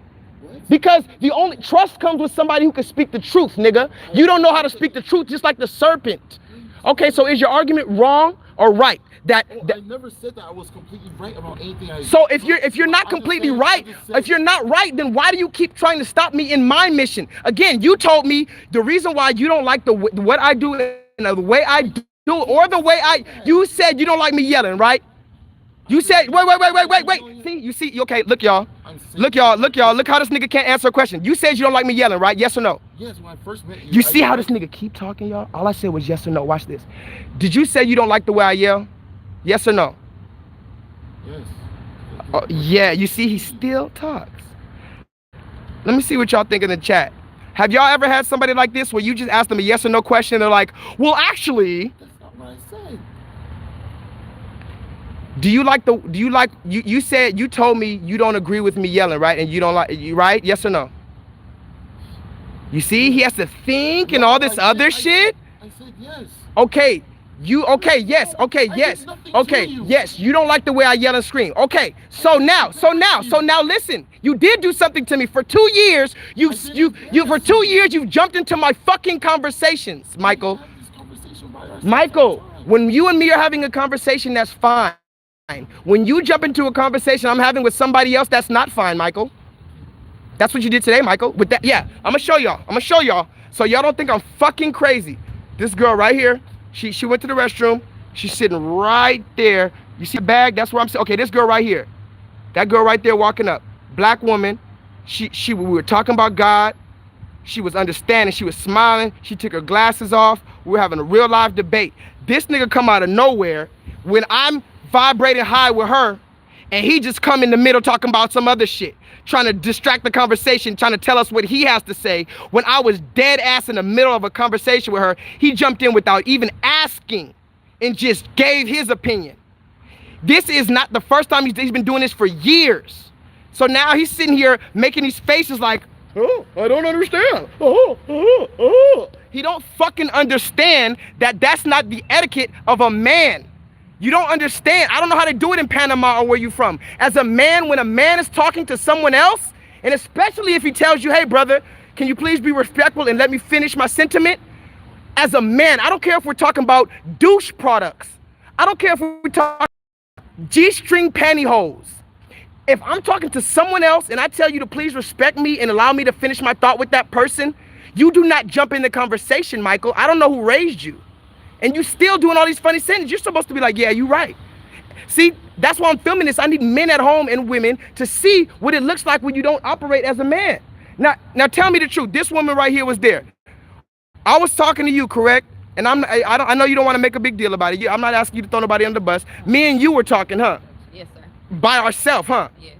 Because the only trust comes with somebody who can speak the truth, nigga. You don't know how to speak the truth, just like the serpent. Okay, so is your argument wrong or right? I never said that I was completely right about anything. So if you're not completely right, if you're not right, then why do you keep trying to stop me in my mission? Again, you told me the reason why you don't like what I do and the way I do or the way you said you don't like me yelling, right? You said, wait. See, okay, look y'all. Look how this nigga can't answer a question. You said you don't like me yelling, right? Yes or no? Yes, when I first met you. You see how this nigga keep talking, y'all? All I said was yes or no. Watch this. Did you say you don't like the way I yell? Yes or no? Yes. Oh, yeah, you see, he still talks. Let me see what y'all think in the chat. Have y'all ever had somebody like this where you just ask them a yes or no question and they're like, well, actually. That's not what I said. You said, you told me you don't agree with me yelling, right? And you don't like, right? Yes or no? You see, he has to think and all this other shit. I said yes. Okay. Yes. You don't like the way I yell and scream. Okay. So now listen. You did do something to me for 2 years. For 2 years you've jumped into my fucking conversations, Michael. Michael, when you and me are having a conversation, that's fine. When you jump into a conversation I'm having with somebody else, that's not fine, Michael. That's what you did today, Michael. With that, yeah, I'm gonna show y'all. So y'all don't think I'm fucking crazy. This girl right here, she went to the restroom. She's sitting right there. You see the bag? That's where I'm sitting. Okay, this girl right here. That girl right there walking up. Black woman. We were talking about God. She was understanding. She was smiling. She took her glasses off. We were having a real live debate. This nigga come out of nowhere when I'm vibrating high with her, and he just come in the middle talking about some other shit, trying to distract the conversation, trying to tell us what he has to say. When I was dead ass in the middle of a conversation with her, he jumped in without even asking and just gave his opinion. This is not the first time he's been doing this for years. So now he's sitting here making these faces like, oh, I don't understand. He don't fucking understand that that's not the etiquette of a man. You don't understand. I don't know how to do it in Panama or where you from. As a man, when a man is talking to someone else, and especially if he tells you, hey brother, can you please be respectful and let me finish my sentiment? As a man, I don't care if we're talking about douche products. I don't care if we're talking G-string pantyhose. If I'm talking to someone else and I tell you to please respect me and allow me to finish my thought with that person, you do not jump in the conversation, Michael. I don't know who raised you. And you still doing all these funny sentences. You're supposed to be like, yeah, you're right. See, that's why I'm filming this. I need men at home and women to see what it looks like when you don't operate as a man. Now tell me the truth. This woman right here was there. I was talking to you, correct? And I know you don't want to make a big deal about it. I'm not asking you to throw nobody under the bus. Me and you were talking, huh? Yes, sir. By ourselves, huh? Yes.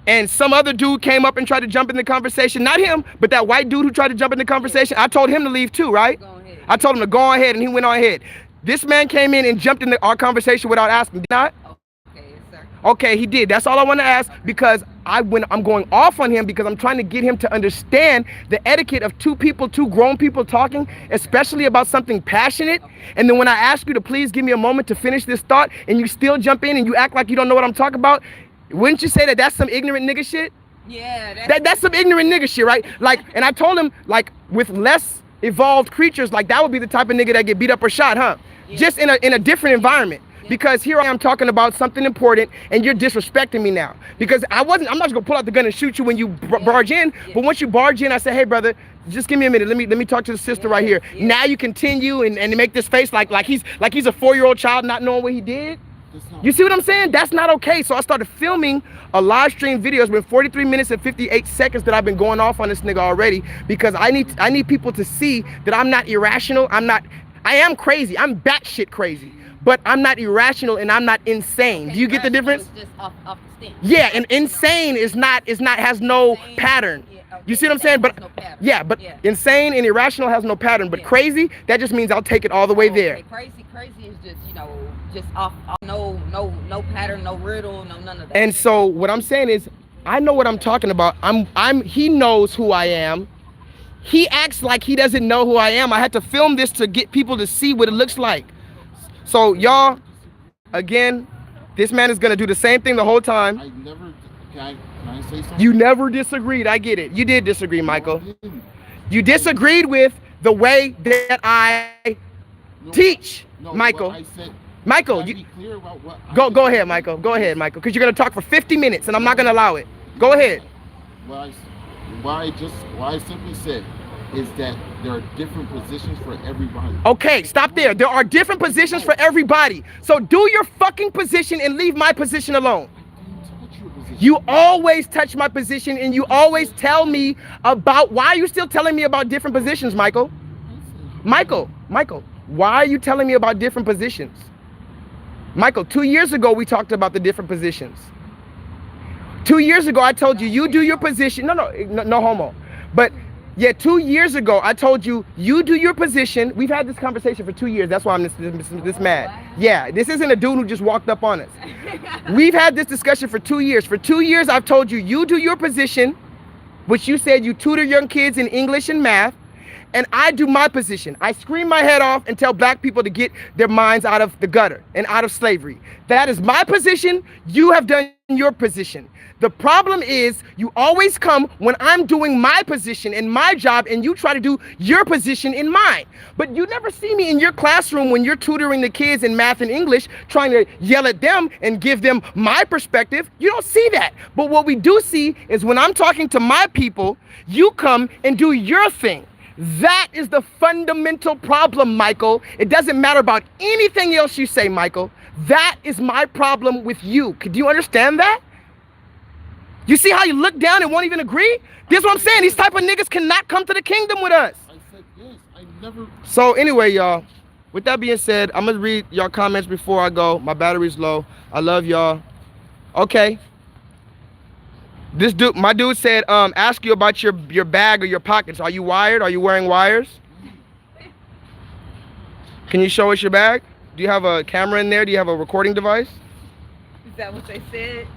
And some other dude came up and tried to jump in the conversation. Not him, but that white dude who tried to jump in the conversation. I told him to leave too, right? Go ahead. I told him to go ahead, and he went on ahead. This man came in and jumped into our conversation without asking. Did not? Okay, yes, sir. Okay, he did. That's all I want to ask, because I'm going off on him because I'm trying to get him to understand the etiquette of two grown people talking, especially about something passionate. And then when I ask you to please give me a moment to finish this thought, and you still jump in and you act like you don't know what I'm talking about, wouldn't you say that that's some ignorant nigga shit? Yeah, that's some ignorant nigga shit, right? Like, and I told him, like, with less evolved creatures, like that would be the type of nigga that get beat up or shot, huh? Yeah. Just in a different environment. Yeah. Because here I am talking about something important and you're disrespecting me now. Because I'm not just gonna pull out the gun and shoot you when you barge in, but once you barge in, I say, hey brother, just give me a minute. Let me talk to the sister right here. Yeah. Now you continue and make this face like he's a 4-year-old child not knowing what he did. You see what I'm saying? That's not okay. So I started filming a live stream video. It's been 43 minutes and 58 seconds that I've been going off on this nigga already, because I need people to see that I'm not irrational. I am crazy. I'm batshit crazy, but I'm not irrational and I'm not insane. Okay, do you get the difference? Just off the stand. Yeah, and insane has no pattern. Yeah, okay. You see what I'm saying? But no yeah, but yeah. Insane and irrational has no pattern. But crazy, that just means I'll take it all the way there. Crazy is just, just off no pattern, no riddle, no none of that. And so what I'm saying is, I know what I'm talking about. He knows who I am. He acts like he doesn't know who I am. I had to film this to get people to see what it looks like. So y'all, again, this man is gonna do the same thing the whole time. Can I say something? You never disagreed. I get it. You did disagree, Michael. No, I didn't. You disagreed with the way that I teach, No, Michael. what I said, Michael, can I you, be clear about what I go said? ahead, Michael. Go ahead, Michael, because you're gonna talk for 50 minutes, and I'm not gonna allow it. Go ahead. What I simply said is that there are different positions for everybody. Okay, stop there. There are different positions for everybody. So do your fucking position and leave my position alone. I didn't touch your position. You always touch my position, and you always tell me about. Why are you still telling me about different positions, Michael? Michael, why are you telling me about different positions? Michael, 2 years ago, we talked about the different positions. 2 years ago, I told you, you do your position. No homo. But yeah, 2 years ago, I told you, you do your position. We've had this conversation for 2 years. That's why I'm this mad. Yeah, this isn't a dude who just walked up on us. We've had this discussion for 2 years. For 2 years, I've told you, you do your position, which you said you tutor young kids in English and math. And I do my position. I scream my head off and tell black people to get their minds out of the gutter and out of slavery. That is my position. You have done your position. The problem is you always come when I'm doing my position and my job, and you try to do your position in mine. But you never see me in your classroom when you're tutoring the kids in math and English, trying to yell at them and give them my perspective. You don't see that. But what we do see is when I'm talking to my people, you come and do your thing. That is the fundamental problem, Michael. It doesn't matter about anything else you say, Michael. That is my problem with you. Do you understand that? You see how you look down and won't even agree? This is what I'm saying. These type of niggas cannot come to the kingdom with us. I said yes. I never. So anyway, y'all, with that being said, I'm going to read y'all comments before I go. My battery's low. I love y'all. Okay. My dude said, ask you about your bag or your pockets. Are you wired? Are you wearing wires? Can you show us your bag? Do you have a camera in there? Do you have a recording device? Is that what they said?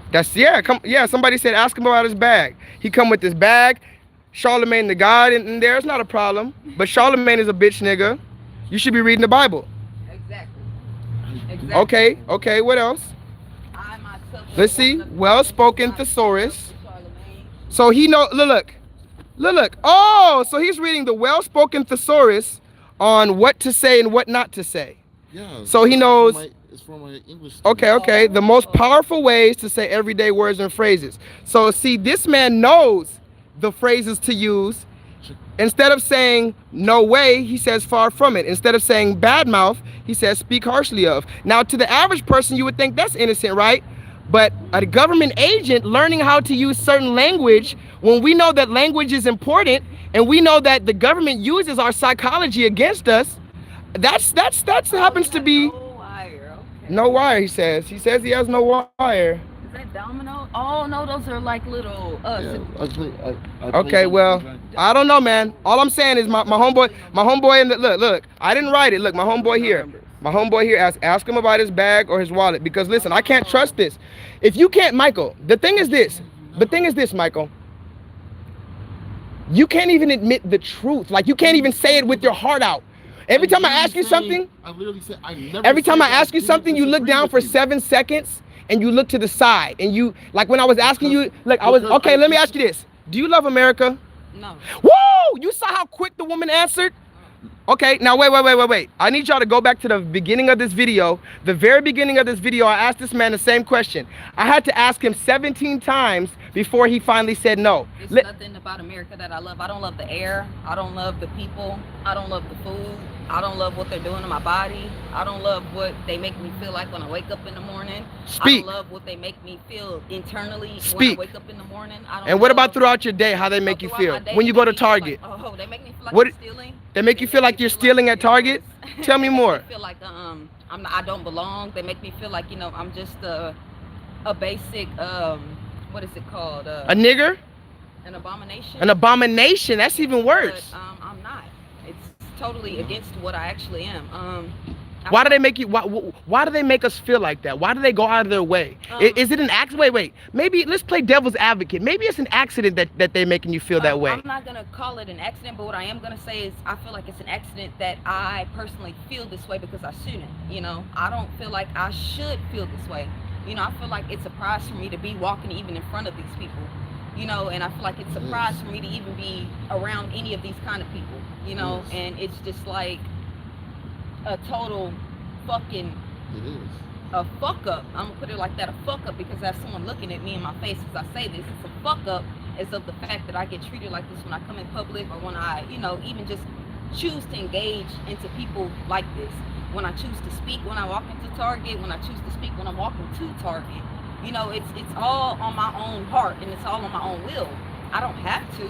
Somebody said ask him about his bag. He come with this bag. Charlemagne the God in there. It's not a problem. But Charlemagne is a bitch nigga. You should be reading the Bible. Exactly. Okay, what else? I myself. Let's see. Well-spoken thesaurus. So he know, look. Oh, so he's reading the well-spoken thesaurus on what to say and what not to say. Yeah. So he knows. It's from my English student. Okay. The most powerful ways to say everyday words and phrases. So see, this man knows the phrases to use. Instead of saying no way, he says far from it. Instead of saying bad mouth, he says speak harshly of. Now, to the average person, you would think that's innocent, right? But a government agent learning how to use certain language, when we know that language is important and we know that the government uses our psychology against us, that's happens to be No wire. Okay. no wire. He says he has no wire. Is that domino? Oh no, those are like little. Yeah, I Okay, well, I don't know, man. All I'm saying is my homeboy in the look. I didn't write it. Look, my homeboy here. My homeboy here ask him about his bag or his wallet, because listen, I can't trust this. If you can't, Michael, the thing is this, Michael. You can't even admit the truth. Like, you can't even say it with your heart out. Every time I ask you something, I literally said I never. every time I said ask you something, you look down for 7 seconds and you look to the side. And you, like when I was asking you, like okay, let me ask you this. Do you love America? No. Woo! You saw how quick the woman answered? Okay, now wait. I need y'all to go back to the beginning of this video. The very beginning of this video, I asked this man the same question. I had to ask him 17 times before he finally said no. There's nothing about America that I love. I don't love the air. I don't love the people. I don't love the food. I don't love what they're doing to my body. I don't love what they make me feel like when I wake up in the morning. Speak. I don't love what they make me feel internally Speak. when I wake up in the morning. And what about throughout your day, how they make you feel? When you go to Target? They make me feel like What- I'm stealing. They make you feel like you're stealing at Target? Tell me more. I feel like I don't belong. They make me feel like, I'm just a basic what is it called? A nigger? An abomination. An abomination? That's even worse. But, I'm not. It's totally against what I actually am. Why do they make you? Why do they make us feel like that? Why do they go out of their way? Is it an accident? Wait. Maybe let's play devil's advocate. Maybe it's an accident that they're making you feel that way. I'm not gonna call it an accident, but what I am gonna say is I feel like it's an accident that I personally feel this way because I shouldn't. I don't feel like I should feel this way. You know, I feel like it's a prize for me to be walking even in front of these people. You know, and I feel like it's a prize for me to even be around any of these kind of people. You know, and it's just like a total fucking a fuck up. I'm gonna put it like that, a fuck up, because that's someone looking at me in my face as I say this. It's a fuck up as of the fact that I get treated like this when I come in public, or when I, you know, even just choose to engage into people like this. When I choose to speak when I walk into Target, when I choose to speak when I'm walking to Target. You know, it's all on my own heart, and it's all on my own will. I don't have to.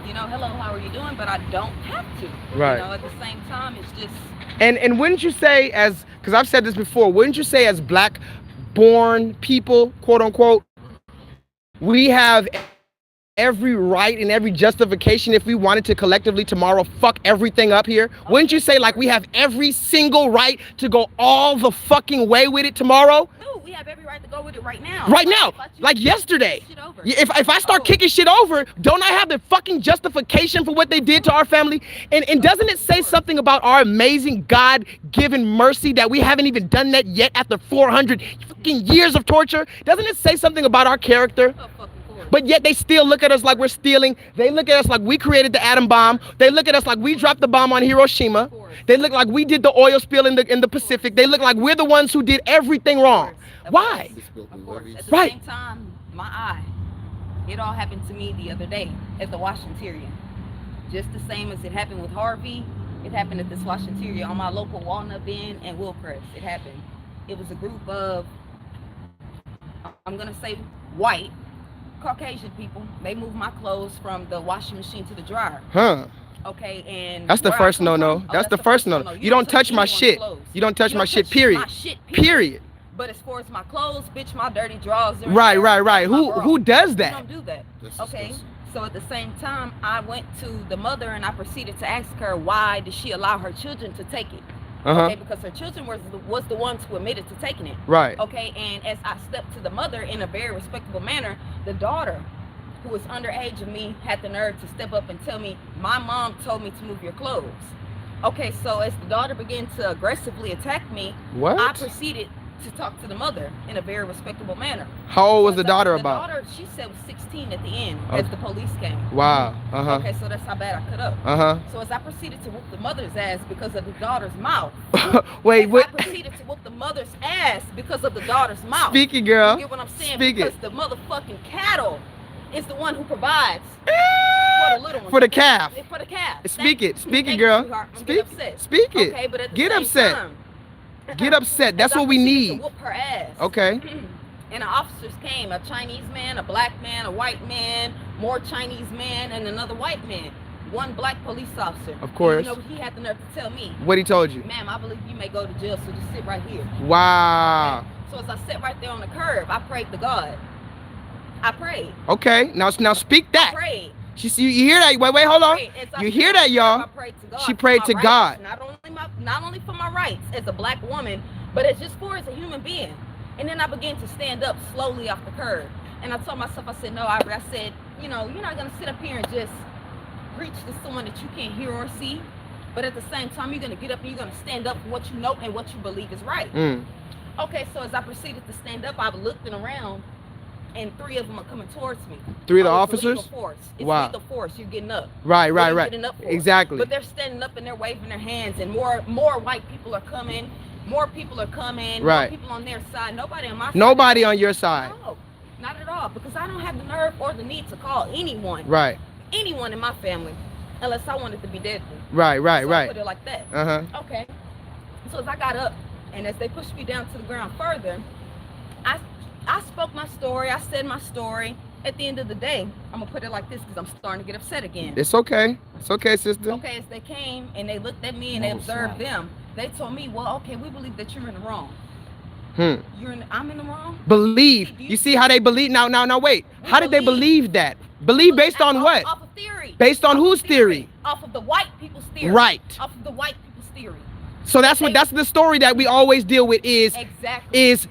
You know, hello, how are you doing? But I don't have to. Right. You know, at the same time, it's just... And wouldn't you say, as, because I've said this before, wouldn't you say as black born people, quote unquote, we have every right and every justification if we wanted to collectively tomorrow fuck everything up here? Wouldn't you say like we have every single right to go all the fucking way with it tomorrow? No, we have every right to go with it right now. Right now, like yesterday. If I start kicking shit over, don't I have the fucking justification for what they did to our family? And doesn't it say something about our amazing God-given mercy that we haven't even done that yet after 400 fucking years of torture? Doesn't it say something about our character? But yet they still look at us like we're stealing. They look at us like we created the atom bomb. They look at us like we dropped the bomb on Hiroshima. They look like we did the oil spill in the Pacific. They look like we're the ones who did everything wrong. Why? Of course. At the same time, my eye, it all happened to me the other day at the Washington. Just the same as it happened with Harvey, it happened at this Washington on my local Walnut Bend and Willcrest. It happened. It was a group of, I'm going to say white, Caucasian people. They moved my clothes from the washing machine to the dryer. Okay, and that's the first no-no. That's the first no-no. You don't touch my shit. You don't touch my shit, period. Period. But as far as my clothes, bitch, my dirty drawers. Right. Who does that? You don't do that. Okay. So at the same time, I went to the mother and I proceeded to ask her why did she allow her children to take it. Okay, because her children was the ones who admitted to taking it. Right. Okay, and as I stepped to the mother in a very respectable manner, the daughter, who was underage of me, had the nerve to step up and tell me, my mom told me to move your clothes. Okay, so as the daughter began to aggressively attack me, I proceeded to talk to the mother in a very respectable manner. How old was the daughter about? The daughter, she said, was 16 at the end as the police came. Wow. Okay, so that's how bad I cut up. So as I proceeded to whoop the mother's ass because of the daughter's mouth. Wait. I proceeded to whoop the mother's ass because of the daughter's mouth. Speak it, girl. You get what I'm saying? Speak because the motherfucking cattle is the one who provides for the little one. For the calf. For the calf. Speak it, girl. Speak it. Okay, but at the get same upset. Time, get upset. That's what we need. to whoop her ass. Okay. And the officers came, a Chinese man, a black man, a white man, more Chinese man, and another white man. One black police officer. Of course. And, you know, he had the nerve to tell me. What he told you? Ma'am, I believe you may go to jail, so just sit right here. Wow. Okay? So as I sat right there on the curb, I prayed to God. I prayed. Okay, now speak that. I prayed. You hear that? Wait, hold on. You hear that, y'all? She prayed to God. Not only for my rights as a black woman, but as just for as a human being. And then I began to stand up slowly off the curb. And I told myself, I said, no, I said, you know, you're not going to sit up here and just preach to someone that you can't hear or see. But at the same time, you're going to get up and you're going to stand up for what you know and what you believe is right. Okay, so as I proceeded to stand up, I looked around. And 3 of them are coming towards me. 3 of the officers? Force. It's wow. lethal force. You're getting up. Right. Getting up exactly. But they're standing up and they're waving their hands, and more white people are coming. More people are coming. Right. More people on their side. Nobody on my side. Nobody on your side. No, not at all. Because I don't have the nerve or the need to call anyone. Right. Anyone in my family, unless I wanted to be deadly. Right. So I put it like that. Okay. So as I got up, and as they pushed me down to the ground further, I spoke my story. I said my story. At the end of the day, I'm gonna put it like this because I'm starting to get upset again. It's okay. It's okay, sister. Okay, as they came and they looked at me and they observed them, they told me, well, okay, we believe that you're in the wrong. I'm in the wrong? Believe. You see how they believe? Now, wait. How did they believe that? Believe based on what? Off of theory. Based on whose theory? Off of the white people's theory. Right. Off of the white people's theory. So that's the story that we always deal with is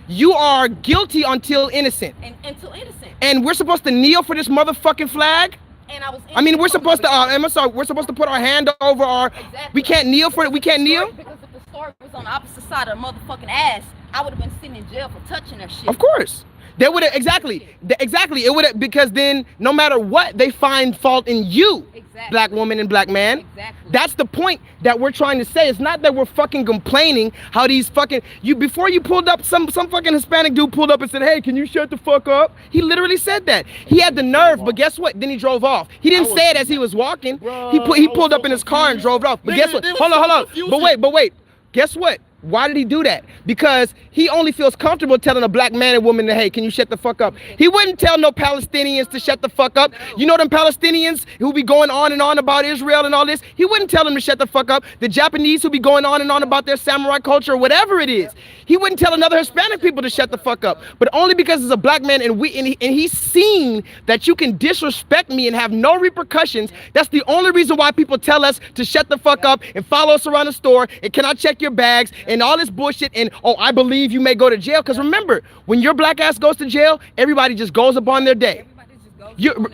you are guilty until innocent. Until innocent. And we're supposed to kneel for this motherfucking flag? And I mean, we're supposed to we're supposed to put our hand over our we can't kneel for it. We can't kneel? Because if the story was on the opposite side of the motherfucking ass, I would have been sitting in jail for touching that shit. Of course. They would have, exactly. It would have, because then no matter what, they find fault in you, Exactly. black woman and black man. Exactly. That's the point that we're trying to say. It's not that we're fucking complaining how these fucking, before you pulled up, some fucking Hispanic dude pulled up and said, hey, can you shut the fuck up? He literally said that. He had the nerve, but guess what? Then he drove off. He didn't say it as he was walking. He pulled up in his car and drove off. But guess what? Hold on. But wait. Guess what? Why did he do that? Because he only feels comfortable telling a black man and woman that, hey, can you shut the fuck up? He wouldn't tell no Palestinians to shut the fuck up. You know them Palestinians who be going on and on about Israel and all this? He wouldn't tell them to shut the fuck up. The Japanese who be going on and on about their samurai culture or whatever it is. He wouldn't tell another Hispanic people to shut the fuck up. But only because it's a black man and he's seen that you can disrespect me and have no repercussions. That's the only reason why people tell us to shut the fuck up and follow us around the store and can I check your bags and all this bullshit and, oh, I believe you may go to jail. Because remember, when your black ass goes to jail, everybody just goes upon their day.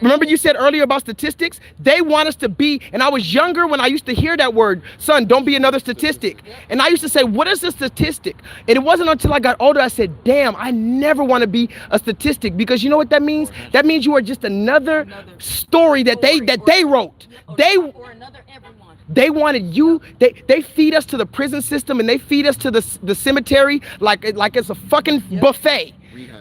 Remember you said earlier about statistics? They want us to be, and I was younger when I used to hear that word, son, don't be another statistic. And I used to say, what is a statistic? And it wasn't until I got older I said, damn, I never want to be a statistic, because you know what that means? That means you are just another story that they wrote. They wanted you, they feed us to the prison system and they feed us to the cemetery like it's a fucking buffet.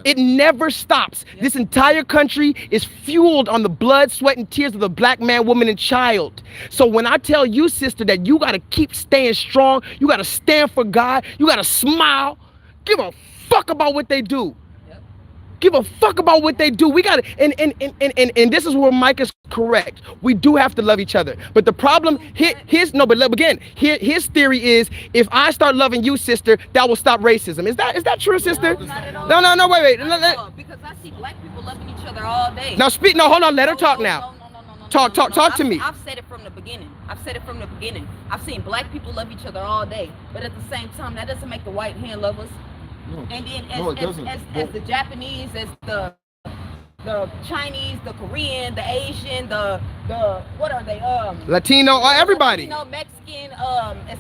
It never stops. This entire country is fueled on the blood, sweat, and tears of the black man, woman, and child. So when I tell you, sister, that you gotta keep staying strong, you gotta stand for God, you gotta smile, give a fuck about what they do. Give a fuck about what they do. We gotta, and this is where Mike is correct. We do have to love each other. But the problem, his theory is, if I start loving you, sister, that will stop racism. Is that true, sister? No, wait. Because I see black people loving each other all day. Now hold on, let her talk now. Talk to me. I've said it from the beginning. I've seen black people love each other all day. But at the same time, that doesn't make the white man love us. No. And then as the Japanese, as the Chinese, the Korean, the Asian, the what are they? Latino, everybody. Latino, Mexican,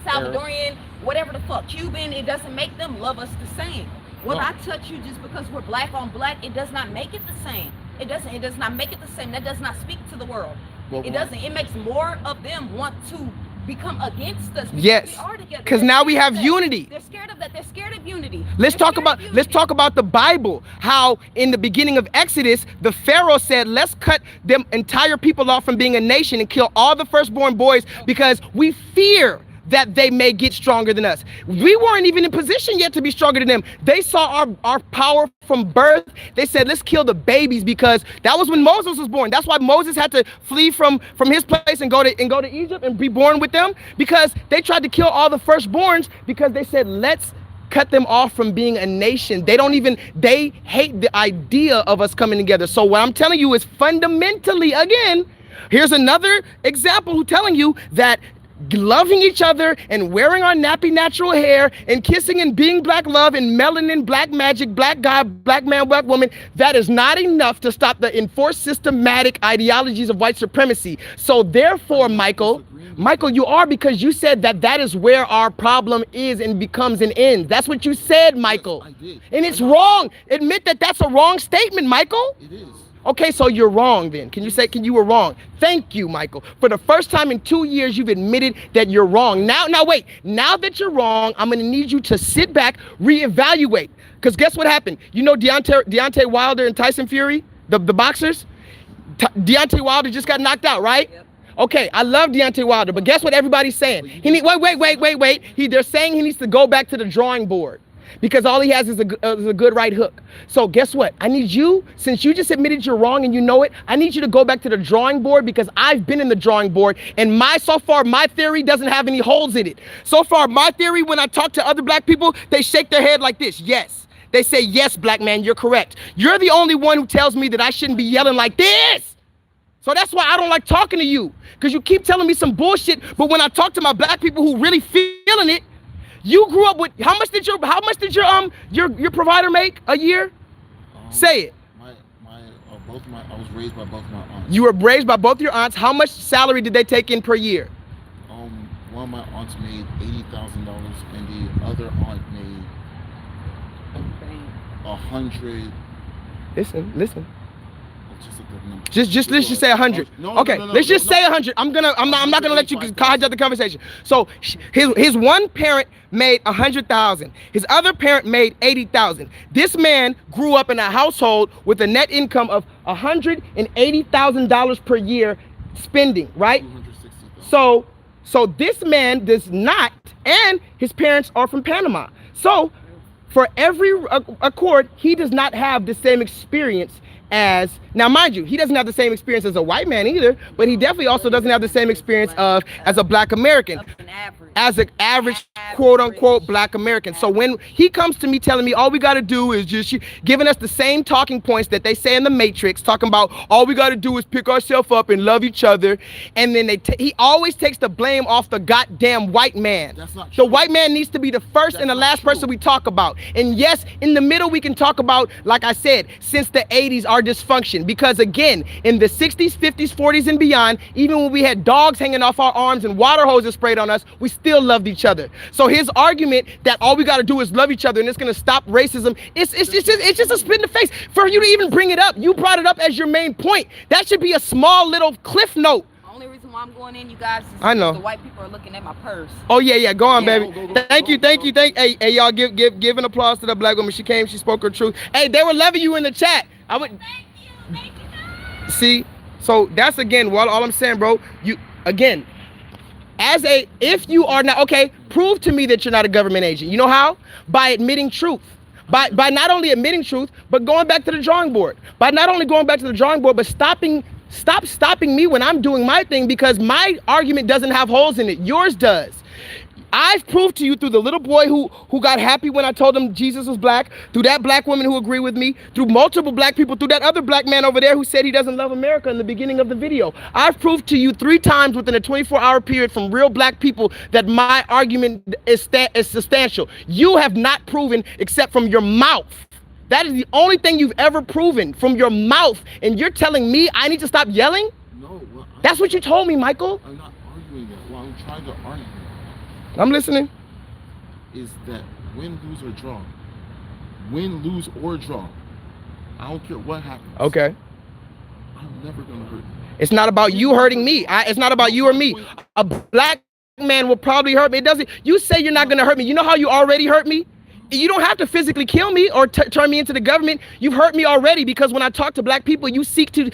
Salvadorian, whatever the fuck, Cuban. It doesn't make them love us the same. Will I touch you just because we're black on black? It does not make it the same. It does not make it the same. That does not speak to the world. It doesn't. It makes more of them want to become against us. Yes, because now we have unity. They're scared of that. They're scared of unity. Let's talk about the Bible. How in the beginning of Exodus, the Pharaoh said, let's cut them entire people off from being a nation and kill all the firstborn boys because we fear that they may get stronger than us. We weren't even in position yet to be stronger than them. They saw our power from birth. They said, let's kill the babies, because that was when Moses was born. That's why Moses had to flee from his place and go to Egypt and be born with them, because they tried to kill all the firstborns because they said, let's cut them off from being a nation. They hate the idea of us coming together. So what I'm telling you is fundamentally, again, here's another example who telling you that loving each other and wearing our nappy natural hair and kissing and being black love and melanin, black magic, black guy, black man, black woman, that is not enough to stop the enforced systematic ideologies of white supremacy. So therefore, Michael, you are, because you said that is where our problem is and becomes an end. That's what you said, Michael. Yes, I did. And it's wrong. Admit that that's a wrong statement, Michael. It is. Okay, so you're wrong then. Can you were wrong? Thank you, Michael. For the first time in 2 years, you've admitted that you're wrong. Now wait. Now that you're wrong, I'm gonna need you to sit back, reevaluate. Because guess what happened? You know Deontay Wilder and Tyson Fury, the boxers? Deontay Wilder just got knocked out, right? Yep. Okay, I love Deontay Wilder, but guess what everybody's saying? Wait. They're saying he needs to go back to the drawing board, because all he has is a good right hook. So guess what? I need you, since you just admitted you're wrong and you know it, I need you to go back to the drawing board, because I've been in the drawing board, and so far my theory doesn't have any holes in it. So far my theory, when I talk to other black people, they shake their head like this. Yes. They say, yes, black man, you're correct. You're the only one who tells me that I shouldn't be yelling like this. So that's why I don't like talking to you, because you keep telling me some bullshit, but when I talk to my black people who really feeling it, you grew up with, how much did your provider make a year? Say it. I was raised by both my aunts. You were raised by both your aunts. How much salary did they take in per year? One of my aunts made $80,000 and the other aunt made 100. Listen. Just a good number. Just let's just say 100. No, okay, let's just say 100. I'm not gonna let you hijack the conversation. So his one parent made 100,000. His other parent made 80,000. This man grew up in a household with a net income of $180,000 per year spending, right? 260,000. So this man does not, and his parents are from Panama. So for every accord, he does not have the same experience as, now mind you, he doesn't have the same experience as a white man either, but he definitely also doesn't have the same experience as a black American, as an average quote unquote black American. So when he comes to me telling me all we got to do is just giving us the same talking points that they say in the Matrix, talking about all we got to do is pick ourselves up and love each other, and then he always takes the blame off the goddamn white man. That's not true. The white man needs to be the first and the last person we talk about. And yes, in the middle we can talk about, like I said, since the 80s, our dysfunction. Because again, in the 60s, 50s, 40s, and beyond, even when we had dogs hanging off our arms and water hoses sprayed on us, we still loved each other. So his argument that all we got to do is love each other and it's going to stop racism, it's just a spit in the face. For you to even bring it up, you brought it up as your main point. That should be a small little cliff note. Only reason why I'm going in, you guys, is I know the white people are looking at my purse. Oh yeah, go on, baby. Go. Thank you. Hey, y'all, give an applause to the black woman. She came, she spoke her truth. Hey, they were loving you in the chat. I would see. So that's again what all I'm saying, bro. You again, if you are not okay, prove to me that you're not a government agent. You know how? By admitting truth. By not only admitting truth, but going back to the drawing board. By not only going back to the drawing board, but stop stopping me when I'm doing my thing, because my argument doesn't have holes in it. Yours does. I've proved to you through the little boy who got happy when I told him Jesus was black, through that black woman who agreed with me, through multiple black people, through that other black man over there who said he doesn't love America in the beginning of the video. I've proved to you 3 times within a 24-hour period from real black people that my argument is substantial. You have not proven except from your mouth. That is the only thing you've ever proven, from your mouth. And you're telling me I need to stop yelling? No. Well, that's what you told me, Michael. I'm not arguing that. What I'm trying to argue I'm listening. is that win, lose, or draw. I don't care what happens. Okay. I'm never going to hurt you. It's not about you hurting me. It's not about you or me. A black man will probably hurt me. It doesn't. You say you're not going to hurt me. You know how you already hurt me? You don't have to physically kill me or turn me into the government. You've hurt me already, because when I talk to black people, you seek to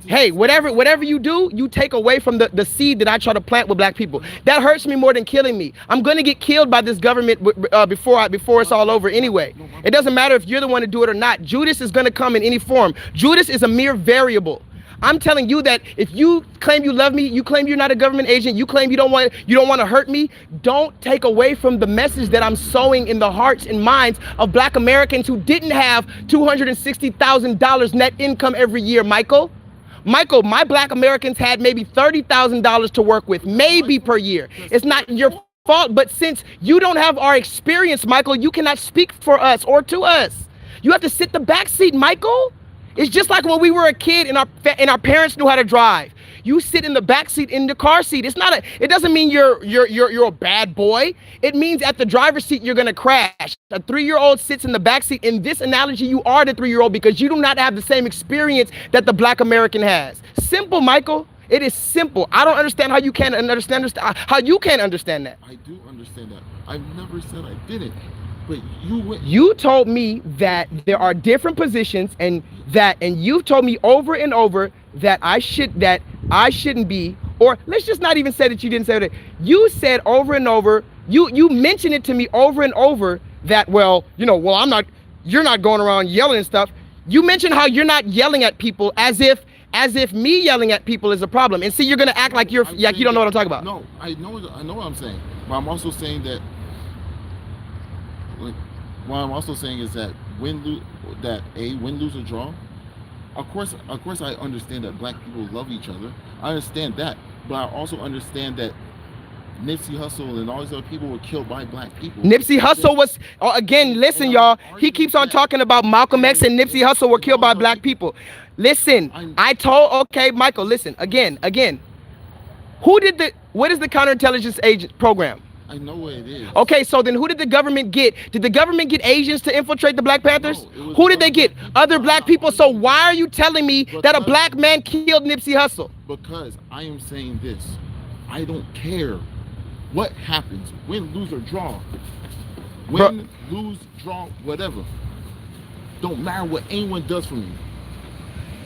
hey, whatever you do, you take away from the seed that I try to plant with black people. That hurts me more than killing me. I'm going to get killed by this government before it's all over anyway. It doesn't matter if you're the one to do it or not. Judas is going to come in any form. Judas is a mere variable. I'm telling you that if you claim you love me, you claim you're not a government agent, you claim you don't want to hurt me, don't take away from the message that I'm sowing in the hearts and minds of black Americans who didn't have $260,000 net income every year, Michael, my black Americans had maybe $30,000 to work with, maybe per year. It's not your fault, but since you don't have our experience, Michael, you cannot speak for us or to us. You have to sit the back seat, Michael. It's just like when we were a kid and our parents knew how to drive. You sit in the back seat in the car seat. It doesn't mean you're a bad boy. It means at the driver's seat you're gonna crash. A 3-year-old sits in the back seat. In this analogy, you are the 3-year-old because you do not have the same experience that the black American has. Simple, Michael. It is simple. I don't understand how you can't understand that. I do understand that. I've never said I didn't. But you told me that there are different positions, and you've told me over and over that I shouldn't be, or let's just not even say that you didn't say that. You said over and over, you mentioned it to me over and over that, you're not going around yelling and stuff. You mentioned how you're not yelling at people as if me yelling at people is a problem. And see, you're gonna act like you don't know what I'm talking about. No, I know what I'm saying. But I'm also saying that what I'm also saying is that win, lose, or draw. Of course, I understand that black people love each other. I understand that, but I also understand that Nipsey Hussle and all these other people were killed by black people. Nipsey Hussle was, again, listen, y'all. He keeps on talking about Malcolm X and Nipsey Hussle were killed by black people. Listen, okay, Michael, listen, again. What is the counterintelligence agent program? I know what it is. Okay, so then who did the government get? Did the government get Asians to infiltrate the Black Panthers? No, it was Who did they other get? black people. Other black people. So why are you telling me that a Because- black man killed Nipsey Hussle? Because I am saying this. I don't care what happens, win, lose, or draw. Win, lose, draw, whatever. Don't matter what anyone does for me.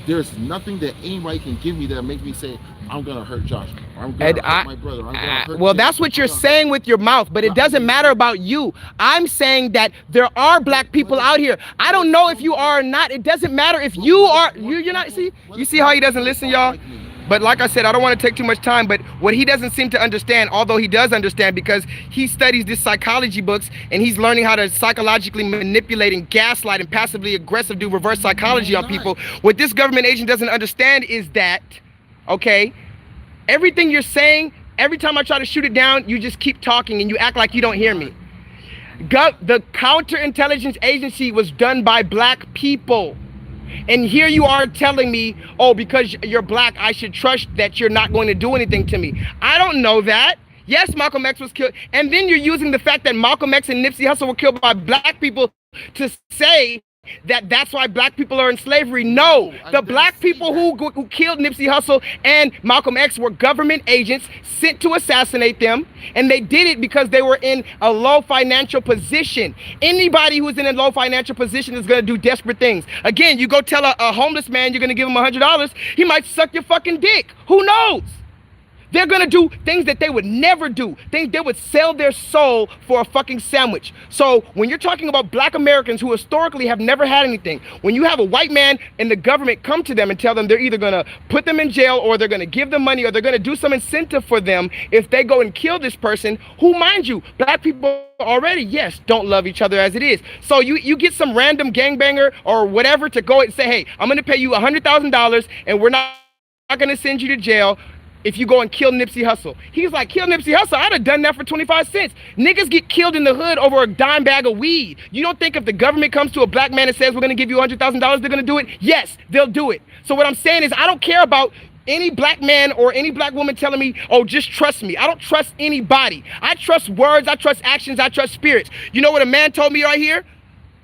There's nothing that anybody can give me that make me say, I'm gonna hurt Josh, or I'm gonna hurt my brother, or I'm gonna hurt well, Jay, that's what I'm you're gonna saying with your mouth, but it doesn't matter about you. I'm saying that there are black people out here. I don't know if you are or not. It doesn't matter if you are. You're not. See, you see how he doesn't listen, y'all. But like I said, I don't want to take too much time, but what he doesn't seem to understand, although he does understand because he studies this psychology books and he's learning how to psychologically manipulate and gaslight and passively aggressive do reverse psychology on people. What this government agent doesn't understand is that, okay, everything you're saying, every time I try to shoot it down, you just keep talking and you act like you don't hear me. The counterintelligence agency was done by black people. And here you are telling me, oh, because you're black, I should trust that you're not going to do anything to me. I don't know that. Yes, Malcolm X was killed. And then you're using the fact that Malcolm X and Nipsey Hussle were killed by black people to say that that's why black people are in slavery. No, the black people who killed Nipsey Hussle and Malcolm X were government agents sent to assassinate them, and they did it because they were in a low financial position. Anybody who's in a low financial position is going to do desperate things. Again, you go tell a homeless man you're going to give him $100, he might suck your fucking dick. Who knows? They're gonna do things that they would never do. Things they would sell their soul for a fucking sandwich. So when you're talking about black Americans who historically have never had anything, when you have a white man and the government come to them and tell them they're either gonna put them in jail or they're gonna give them money or they're gonna do some incentive for them if they go and kill this person, who, mind you, black people already, yes, don't love each other as it is. So you get some random gangbanger or whatever to go and say, hey, I'm gonna pay you $100,000 and we're not gonna send you to jail if you go and kill Nipsey Hussle. He's like, kill Nipsey Hussle? I'd have done that for 25 cents. Niggas get killed in the hood over a dime bag of weed. You don't think if the government comes to a black man and says, we're gonna give you $100,000, they're gonna do it? Yes, they'll do it. So what I'm saying is, I don't care about any black man or any black woman telling me, oh, just trust me. I don't trust anybody. I trust words, I trust actions, I trust spirits. You know what a man told me right here?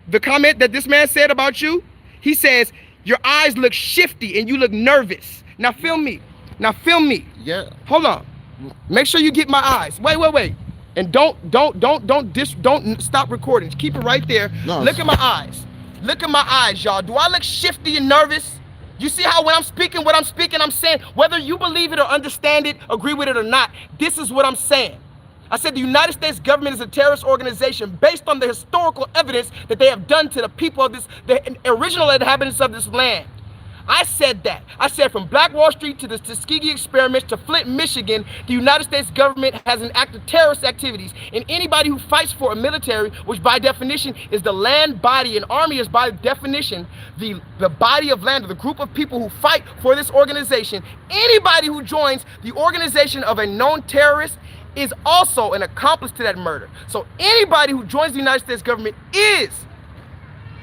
The comment that this man said about you? He says, your eyes look shifty and you look nervous. Now film me. Now film me. Yeah. Hold on. Make sure you get my eyes. Wait. And don't stop recording. Keep it right there. No, look at my eyes. Look at my eyes, y'all. Do I look shifty and nervous? You see how when I'm speaking, I'm saying, whether you believe it or understand it, agree with it or not, this is what I'm saying. I said the United States government is a terrorist organization based on the historical evidence that they have done to the people of this, the original inhabitants of this land. I said that. I said from Black Wall Street to the Tuskegee experiments to Flint, Michigan, the United States government has enacted terrorist activities. And anybody who fights for a military, which by definition is the land body, and army is by definition the body of land, or the group of people who fight for this organization, anybody who joins the organization of a known terrorist is also an accomplice to that murder. So anybody who joins the United States government is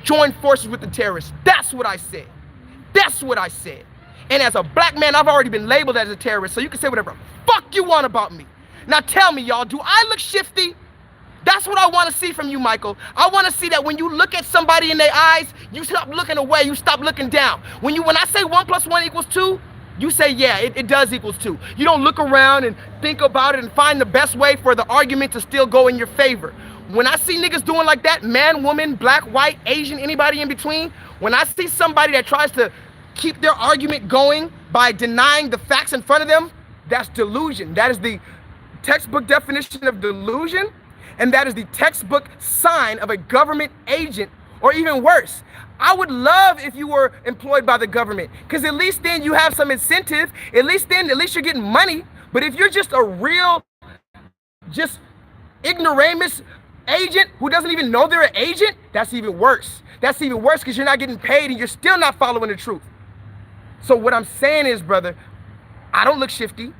joined forces with the terrorists. That's what I said. That's what I said. And as a black man, I've already been labeled as a terrorist, so you can say whatever fuck you want about me. Now tell me, y'all, do I look shifty? That's what I want to see from you, Michael. I want to see that when you look at somebody in their eyes, you stop looking away, you stop looking down. When I say 1 + 1 = 2, you say, yeah, it does equals 2. You don't look around and think about it and find the best way for the argument to still go in your favor. When I see niggas doing like that, man, woman, black, white, Asian, anybody in between, when I see somebody that tries to keep their argument going by denying the facts in front of them, that's delusion. That is the textbook definition of delusion, and that is the textbook sign of a government agent, or even worse. I would love if you were employed by the government, because at least then you have some incentive. At least you're getting money. But if you're just a real, just ignoramus agent who doesn't even know they're an agent, that's even worse. That's even worse because you're not getting paid and you're still not following the truth. So what I'm saying is, brother, I don't look shifty.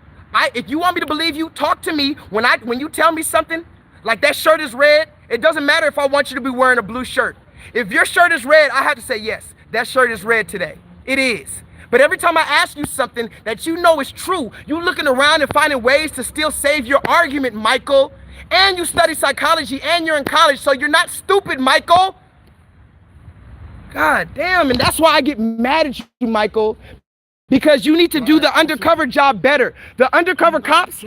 If you want me to believe you, talk to me. When you tell me something, like that shirt is red, it doesn't matter if I want you to be wearing a blue shirt. If your shirt is red, I have to say, yes, that shirt is red today. It is. But every time I ask you something that you know is true, you looking around and finding ways to still save your argument, Michael. And you study psychology and you're in college, so you're not stupid, Michael. God damn, and that's why I get mad at you, Michael. Because you need to do the undercover job better. The undercover cops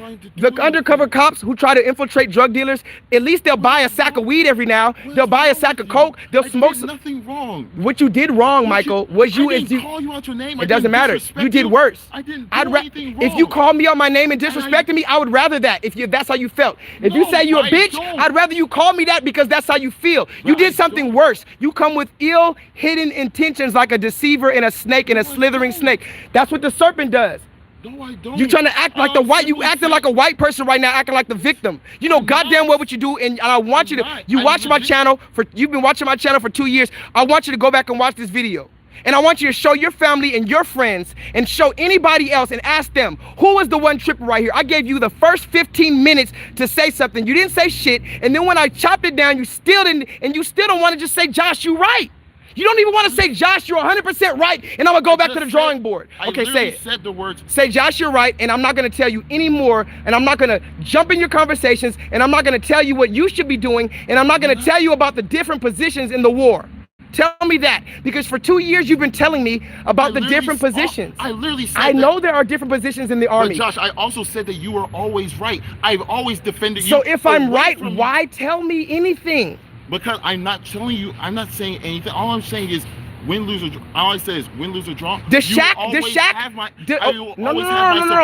who try to infiltrate drug dealers, at least they'll buy a sack of weed every now. They'll buy a sack of coke. They'll smoke some. Nothing wrong. What you did wrong, Michael, was you. I didn't call you out your name. It doesn't matter. You did worse. I didn't do anything wrong. If you called me out my name and disrespected me, I would rather that. If that's how you felt. If you say you're a bitch, I'd rather you call me that because that's how you feel. You did something worse. You come with ill hidden intentions like a deceiver and a snake and a slithering snake. That's what the serpent does. No, I don't. You trying to act like the white, you acting like a white person right now, acting like the victim. You know goddamn well what you do, and I want you to, watch my channel you've been watching my channel for 2 years. I want you to go back and watch this video. And I want you to show your family and your friends and show anybody else and ask them, who is the one tripping right here? I gave you the first 15 minutes to say something. You didn't say shit, and then when I chopped it down, you still didn't, and you still don't want to just say, Josh, you right. You don't even want to say, Josh, you're 100% right, and I'm going to go back to the drawing board. Okay, say it. Said the words. Say, Josh, you're right, and I'm not going to tell you anymore, and I'm not going to jump in your conversations, and I'm not going to tell you what you should be doing, and I'm not going to tell you about the different positions in the war. Tell me that, because for 2 years you've been telling me about the different positions. I literally said I know there are different positions in the Army. But Josh, I also said that you were always right. I've always defended you. So if I'm right, why tell me anything? Because I'm not telling you, I'm not saying anything. All I'm saying is win, lose, or draw. All I say is win, lose, or draw. No,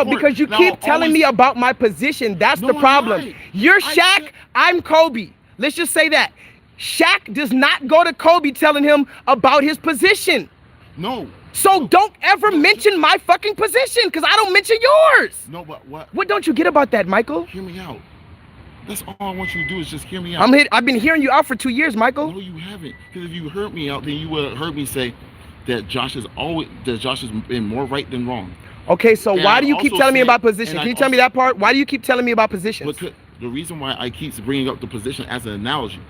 because you keep telling me about my position. That's the problem. You're Shaq, I'm Kobe. Let's just say that. Shaq does not go to Kobe telling him about his position. No. So don't ever mention my fucking position, because I don't mention yours. No, but what? What don't you get about that, Michael? Hear me out. That's all I want you to do is just hear me out. I've been hearing you out for 2 years, Michael. No, you haven't. Because if you heard me out, then you would have heard me say that Josh has been more right than wrong. Okay, so why do you keep telling me about position? Can you tell me that part? Why do you keep telling me about positions? Because the reason why I keep bringing up the position as an analogy,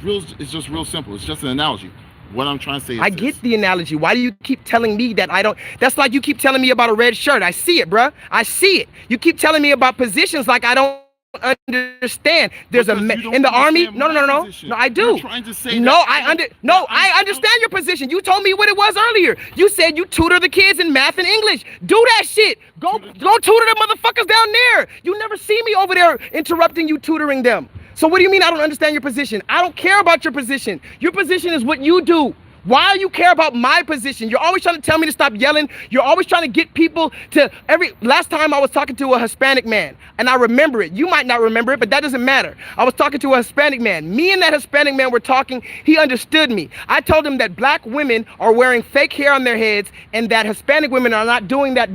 it's just real simple. It's just an analogy. What I'm trying to say is I get the analogy. Why do you keep telling me that I don't? That's like you keep telling me about a red shirt. I see it, bruh. I see it. You keep telling me about positions like I don't understand. There's in the Army. No, I do. I understand your position. You told me what it was earlier. You said you tutor the kids in math and English. Do that shit. Go tutor the motherfuckers down there. You never see me over there interrupting you tutoring them. So what do you mean I don't understand your position? I don't care about your position. Your position is what you do. Why do you care about my position? You're always trying to tell me to stop yelling. You're always trying to get people to last time I was talking to a Hispanic man, and I remember it. You might not remember it, but that doesn't matter. I was talking to a Hispanic man. Me and that Hispanic man were talking. He understood me. I told him that black women are wearing fake hair on their heads and that Hispanic women are not doing that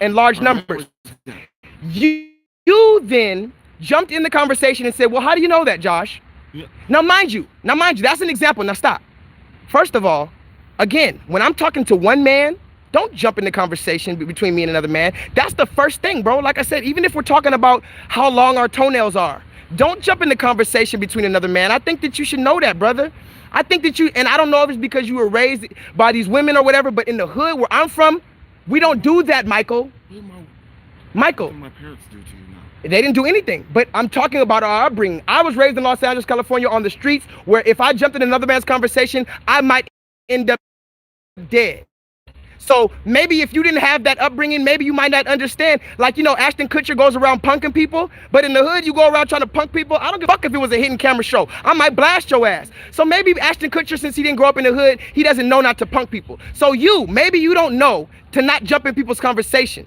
in large numbers. You then jumped in the conversation and said, well, how do you know that, Josh? Yeah. Now, mind you, that's an example. Now, stop. First of all, again, when I'm talking to one man, don't jump in the conversation between me and another man. That's the first thing, bro. Like I said, even if we're talking about how long our toenails are, don't jump in the conversation between another man. I think that you should know that, brother. I think that and I don't know if it's because you were raised by these women or whatever, but in the hood where I'm from, we don't do that, Michael. Michael. What did my parents do to you now? They didn't do anything, but I'm talking about our upbringing. I was raised in Los Angeles, California on the streets where if I jumped in another man's conversation, I might end up dead. So maybe if you didn't have that upbringing, maybe you might not understand. Like, you know, Ashton Kutcher goes around punking people, but in the hood, you go around trying to punk people. I don't give a fuck if it was a hidden camera show. I might blast your ass. So maybe Ashton Kutcher, since he didn't grow up in the hood, he doesn't know not to punk people. So maybe you don't know to not jump in people's conversation.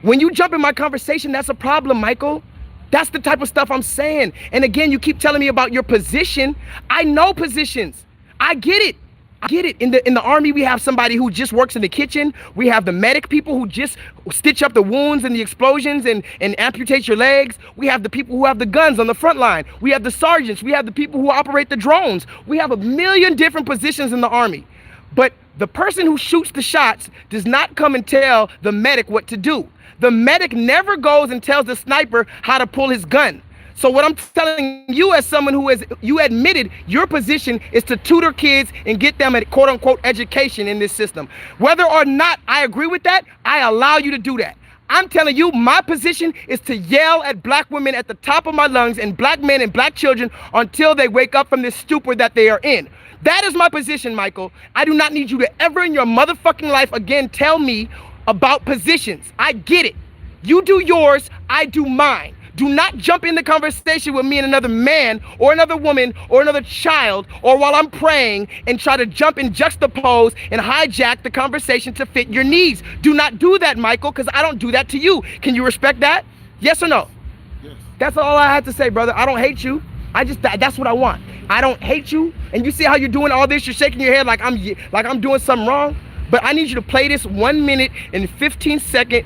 When you jump in my conversation, that's a problem, Michael. That's the type of stuff I'm saying. And again, you keep telling me about your position. I know positions. I get it. I get it. In the Army, we have somebody who just works in the kitchen. We have the medic people who just stitch up the wounds and the explosions and amputate your legs. We have the people who have the guns on the front line. We have the sergeants. We have the people who operate the drones. We have a million different positions in the Army. But the person who shoots the shots does not come and tell the medic what to do. The medic never goes and tells the sniper how to pull his gun. So what I'm telling you as someone who is, you admitted your position is to tutor kids and get them a quote unquote education in this system. Whether or not I agree with that, I allow you to do that. I'm telling you, my position is to yell at black women at the top of my lungs and black men and black children until they wake up from this stupor that they are in. That is my position, Michael. I do not need you to ever in your motherfucking life again tell me about positions. I get it. You do yours, I do mine. Do not jump in the conversation with me and another man or another woman or another child or while I'm praying and try to jump and juxtapose and hijack the conversation to fit your needs. Do not do that, Michael, because I don't do that to you. Can you respect that? Yes or no? Yes. That's all I had to say, brother. I don't hate you. That's what I want. I don't hate you. And you see how you're doing all this? You're shaking your head like I'm doing something wrong. But I need you to play this 1 minute and 15-second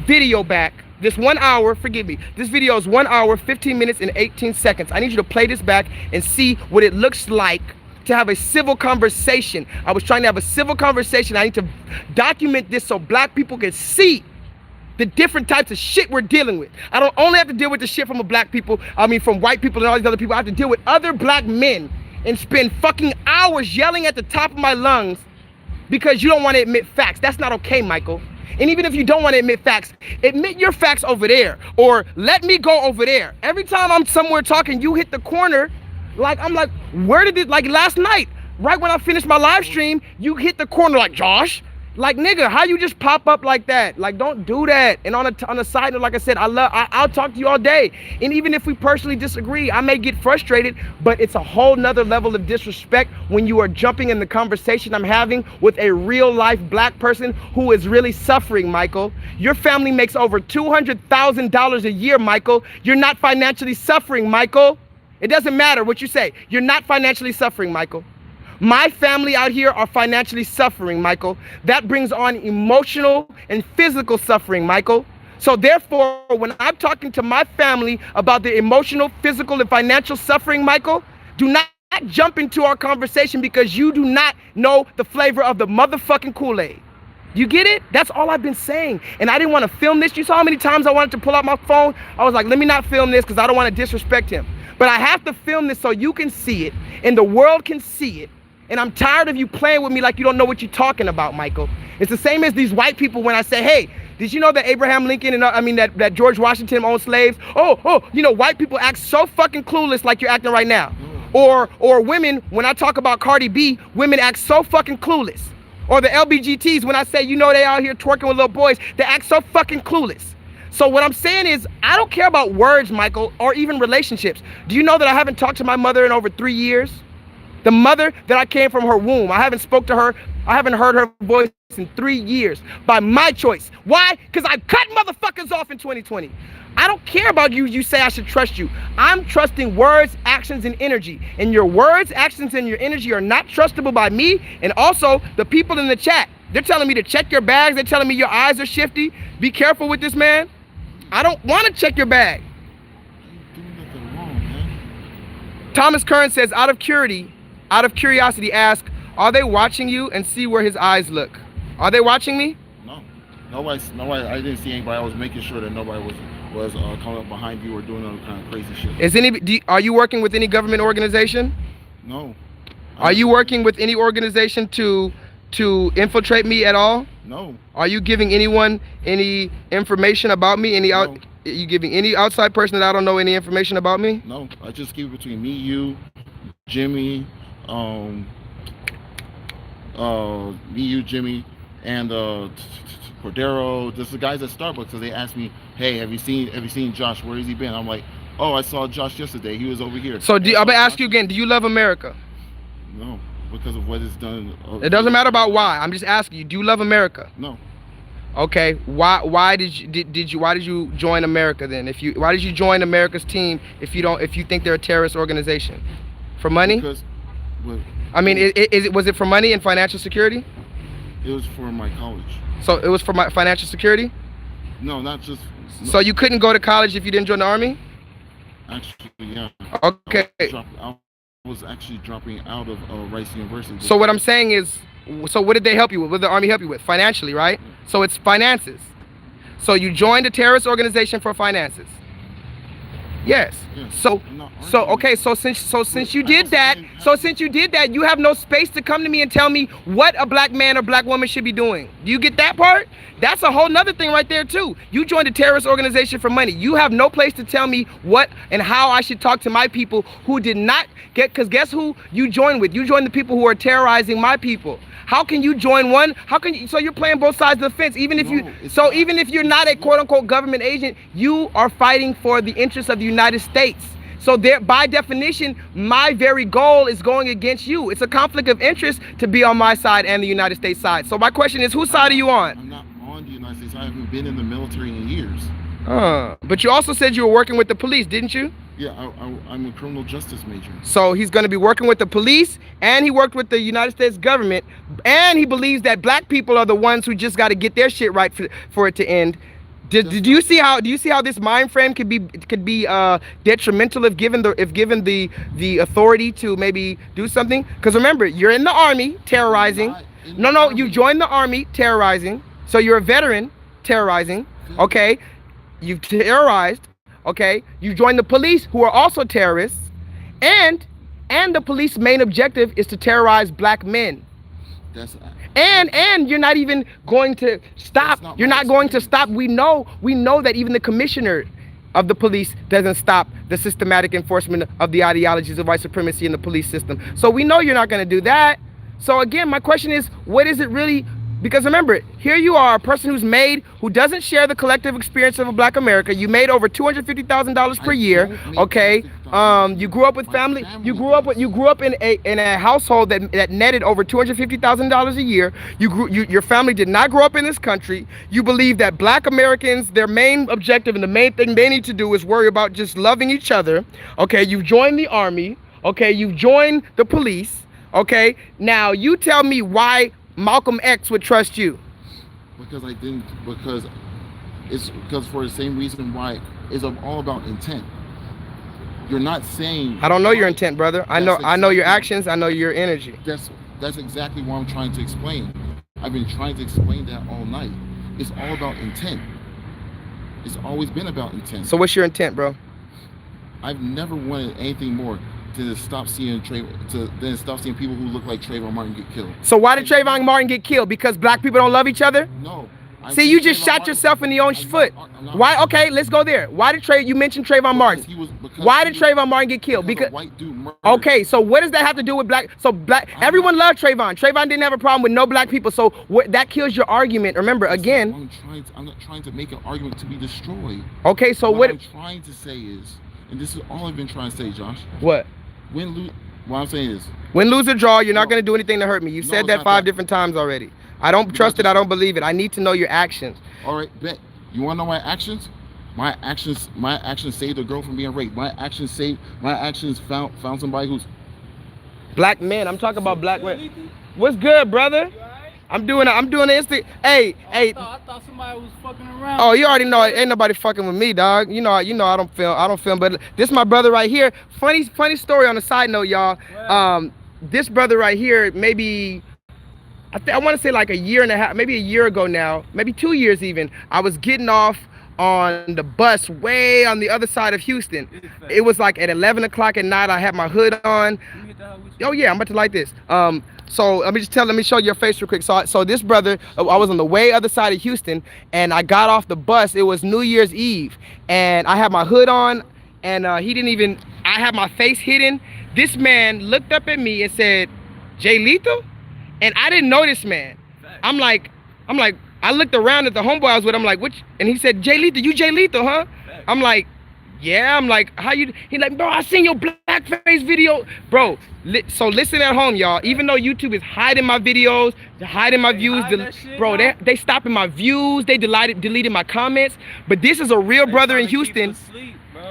video back. This 1 hour, forgive me, this video is 1 hour, 15 minutes, and 18 seconds. I need you to play this back and see what it looks like to have a civil conversation. I was trying to have a civil conversation. I need to document this so black people can see the different types of shit we're dealing with. I don't only have to deal with the shit from from white people and all these other people. I have to deal with other black men and spend fucking hours yelling at the top of my lungs because you don't want to admit facts. That's not okay, Michael. And even if you don't want to admit facts, admit your facts over there, or let me go over there. Every time I'm somewhere talking, you hit the corner, I'm like, where did it, like last night, right when I finished my live stream, you hit the corner like, Josh, like, nigga, how you just pop up like that? Like, don't do that. And on a side note, like I said, I'll talk to you all day. And even if we personally disagree, I may get frustrated, but it's a whole nother level of disrespect when you are jumping in the conversation I'm having with a real life black person who is really suffering, Michael. Your family makes over $200,000 a year, Michael. You're not financially suffering, Michael. It doesn't matter what you say. You're not financially suffering, Michael. My family out here are financially suffering, Michael. That brings on emotional and physical suffering, Michael. So therefore, when I'm talking to my family about the emotional, physical, and financial suffering, Michael, do not jump into our conversation because you do not know the flavor of the motherfucking Kool-Aid. You get it? That's all I've been saying. And I didn't want to film this. You saw how many times I wanted to pull out my phone? I was like, let me not film this because I don't want to disrespect him. But I have to film this so you can see it and the world can see it. And I'm tired of you playing with me like you don't know what you're talking about, Michael. It's the same as these white people when I say, hey, did you know that Abraham Lincoln and that George Washington owned slaves? White people act so fucking clueless like you're acting right now. Or women, when I talk about Cardi B, women act so fucking clueless. Or the LBGTs, when I say, they out here twerking with little boys, they act so fucking clueless. So what I'm saying is, I don't care about words, Michael, or even relationships. Do you know that I haven't talked to my mother in over 3 years? The mother that I came from her womb, I haven't spoke to her, I haven't heard her voice in 3 years by my choice. Why? Because I cut motherfuckers off in 2020. I don't care about you say I should trust you. I'm trusting words, actions, and energy. And your words, actions, and your energy are not trustable by me. And also the people in the chat, they're telling me to check your bags. They're telling me your eyes are shifty. Be careful with this, man. I don't want to check your bag. You're doing nothing wrong, man. Thomas Kern says, out of curiosity, ask, are they watching you, and see where his eyes look? Are they watching me? No. Nobody, I didn't see anybody. I was making sure that nobody was coming up behind you or doing other kind of crazy shit. Are you working with any government organization? No. Are you working with any organization to infiltrate me at all? No. Are you giving anyone any information about me? No. Are you giving any outside person that I don't know any information about me? No. I just keep it between me, you, Jimmy, Jimmy, and Cordero. Just the guys at Starbucks. So they asked me, hey, have you seen Josh? Where has he been? I'm like, oh, I saw Josh yesterday. He was over here. So I'm gonna ask you again. Do you love America? No, because of what it's done. It doesn't matter about why. I'm just asking you. Do you love America? No. Okay. Why did you join America then? Why did you join America's team if you think they're a terrorist organization? For money? Because. Was it for money and financial security? It was for my college. So it was for my financial security? No, not just. No. So you couldn't go to college if you didn't join the army? Actually, yeah. Okay. I was actually dropping out of Rice University. So what I'm saying is, so what did they help you with? What did the army help you with? Financially, right? Yeah. So it's finances. So you joined a terrorist organization for finances. Yes. Yes. So I'm not so arguing. okay, so since you I did also that, didn't have so to- since you did that, you have no space to come to me and tell me what a black man or black woman should be doing. Do you get that part? That's a whole nother thing right there too. You joined a terrorist organization for money. You have no place to tell me what and how I should talk to my people who did not get, because guess who you joined with? You joined the people who are terrorizing my people. How can you join one? How can you, so you're playing both sides of the fence, even if you, No, it's so not. even if you're not a quote unquote government agent, you are fighting for the interests of the United States. So there, by definition, my very goal is going against you. It's a conflict of interest to be on my side and the United States side. So my question is, whose side are you on? I'm not on the United States. I haven't been in the military in years. But you also said you were working with the police, didn't you? Yeah, I'm a criminal justice major. So he's going to be working with the police, and he worked with the United States government, and he believes that black people are the ones who just got to get their shit right for it to end. Do you see how this mind frame could be detrimental if given the authority to maybe do something? Because remember, you're in the army terrorizing. No, you joined the army terrorizing. So you're a veteran terrorizing. Okay, you've terrorized. Okay, you joined the police, who are also terrorists, and the police main objective is to terrorize black men. That's And you're not even going to stop. That's not You're my not going to experience. stop. We know that even the commissioner of the police doesn't stop the systematic enforcement of the ideologies of white supremacy in the police system. So we know you're not going to do that. So again, my question is, what is it really? Because remember, here you are, a person who doesn't share the collective experience of a black America. You made over $250,000 per year. Okay. You grew up with family. You grew up in a household that netted over $250,000 a year. Your family did not grow up in this country. You believe that black Americans, their main objective and the main thing they need to do is worry about just loving each other. Okay. You've joined the army. Okay. You've joined the police. Okay. Now you tell me why Malcolm X would trust you. because I didn't. Because for the same reason why it's all about intent. You're not saying. I don't know your intent, brother. I know your actions. I know your energy. That's exactly what I'm trying to explain. I've been trying to explain that all night. It's all about intent. It's always been about intent. So what's your intent, bro? I've never wanted anything more to stop seeing people who look like Trayvon Martin get killed. So why did Trayvon Martin get killed? Because black people don't love each other? No. See, you just shot yourself in the own foot. Why? Okay, let's go there. Why did you mentioned Trayvon Martin? Why did Trayvon Martin get killed? Because a white dude murdered. Okay, so what does that have to do with black? So everyone loved Trayvon. Trayvon didn't have a problem with no black people. So that kills your argument. Remember, again. I'm not trying to make an argument to be destroyed. Okay, so what I'm trying to say is, and this is all I've been trying to say, Josh. What? What I'm saying is, win, lose, or draw, you're not going to do anything to hurt me. You've said that 5 different times already. I don't trust it. I don't believe it. I need to know your actions. All right, bet. You want to know my actions? My actions saved a girl from being raped. My actions found somebody who's black men. I'm talking about black men. What's good, brother? I'm doing the instant. Hey. I thought somebody was fucking around. Oh, you already know ain't nobody fucking with me, dog. You know I don't film. But this my brother right here. Funny story on the side note, y'all. This brother right here, maybe I want to say like a year and a half, maybe a year ago now, maybe 2 years even. I was getting off on the bus way on the other side of Houston. It was like at 11 o'clock at night. I had my hood on. Oh yeah, I'm about to light this. So let me show you your face real quick. So this brother, I was on the way other side of Houston, and I got off the bus. It was New Year's Eve, and I had my hood on, and I had my face hidden. This man looked up at me and said, "Jay Lethal?" And I didn't know this man. I'm like, I looked around at the homeboy I was with. I'm like, which? And he said, "Jay Lethal, you Jay Lethal, huh?" I'm like, yeah. I'm like, how you? He like, bro, I seen your blackface video, bro. So listen at home, y'all. Even though YouTube is hiding my videos, hiding my views, bro, they stopping my views. They deleted my comments. But this is a real brother in Houston.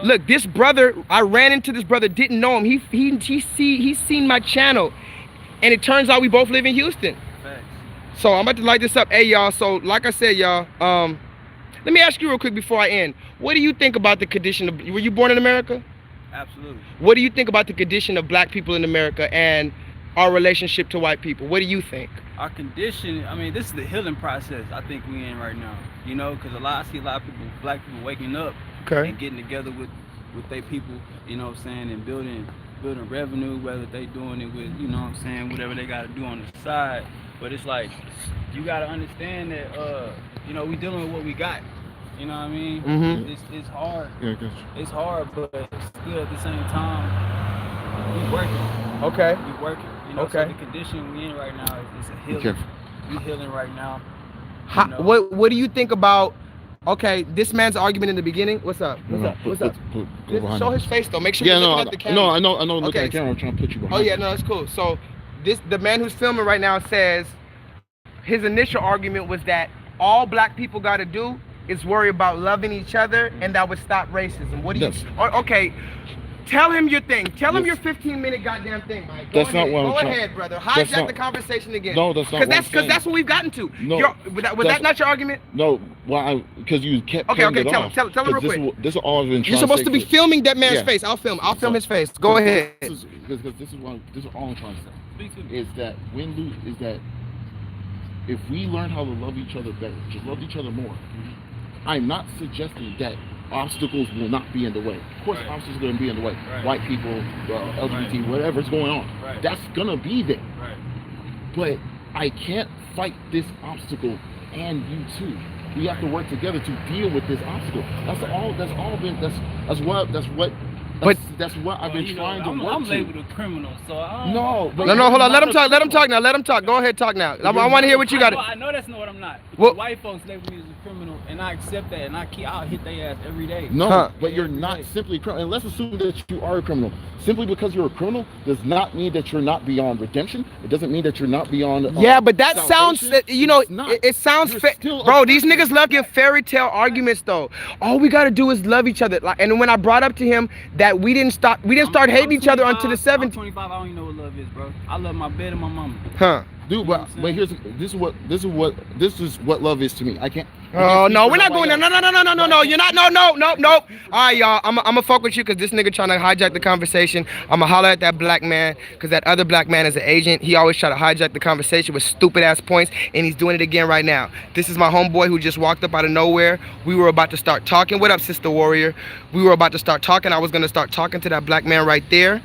Look, this brother, I ran into this brother, didn't know him. He's seen my channel, and it turns out we both live in Houston. So I'm about to light this up. Hey, y'all. So like I said, y'all, let me ask you real quick before I end. What do you think about the condition of, were you born in America? Absolutely. What do you think about the condition of black people in America and our relationship to white people? What do you think? Our condition, I mean, this is the healing process I think we're in right now. You know, because I see a lot of people, black people waking up and getting together with with their people, you know what I'm saying, and building revenue, whether they doing it with, you know what I'm saying, whatever they got to do on the side. But it's like, you got to understand that, you know, we dealing with what we got. You know what I mean? Mm-hmm. It's hard. Yeah, gotcha. It's hard, but still at the same time, we working. Okay. We working. You know, Okay. so the condition we in right now is a Be healing. careful. We healing right now. How, You know? what do you think about? Okay, this man's argument in the beginning. What's up? What's up? What's up? Go Just behind show you. his face though. Make sure Yeah, you're no, looking at the camera. no, I know. Look Okay, at the camera. I'm trying to put you behind. Oh yeah, no, that's cool. So the man who's filming right now says his initial argument was that all black people got to do is worry about loving each other, and that would stop racism. What do you? Yes. Okay, tell him your thing. Tell him Yes. your 15-minute goddamn thing, Mike. That's not what I'm Go trying- ahead, brother. that's Hijack not- the conversation again. No, that's not what I'm Because saying. that's what we've gotten to. No, Was that that's- not your argument? No, well, because you kept Okay, cutting okay, it tell off. him real 'Cause quick. This is all I've been trying You're supposed say to be for- filming that man's Yeah. face. I'll film So- his face. Go ahead. Because this is all I'm trying to say. Speak to me. Is that if we learn how to love each other better, just love each other more. I'm not suggesting that obstacles will not be in the way. Of course, Right. obstacles are going to be in the way. Right. White people, LGBT, whatever's going on, Right. that's going to be there. Right. But I can't fight this obstacle and you too. We have to work together to deal with this obstacle. That's all. That's what I've been Well, you know, trying to work I'm to. labeled a criminal, so I don't. No, but No, hold on. you're Let him not talk. a Let him talk criminal. now. Let him talk. Go ahead, talk now. I You're want to hear what you got. I know that's not what I'm not. What- The white folks label me as a criminal, and I accept that, and I'll hit their ass every day. No, Huh. but you're not simply a criminal. And let's assume that you are a criminal. Simply because you're a criminal does not mean that you're not beyond redemption. It doesn't mean that you're not beyond. Yeah, but that sounds, salvation. you know, It's not. it sounds, You're still a bro. These person. niggas love your fairy tale arguments, though. All we gotta do is love each other. Like, and when I brought up to him that we didn't start hating each other until the 70s. 70s. I'm 25. I don't even know what love is, bro. I love my bed and my mama. Huh? Dude, what I'm but saying? this is what love is to me. I can't. Oh no, we're not going going there. No. You're not. No. All right, y'all. I'ma fuck with you because this nigga trying to hijack the conversation. I'ma holler at that black man because that other black man is an agent. He always try to hijack the conversation with stupid ass points, and he's doing it again right now. This is my homeboy who just walked up out of nowhere. We were about to start talking. What up, Sister Warrior? We were about to start talking. I was gonna start talking to that black man right there.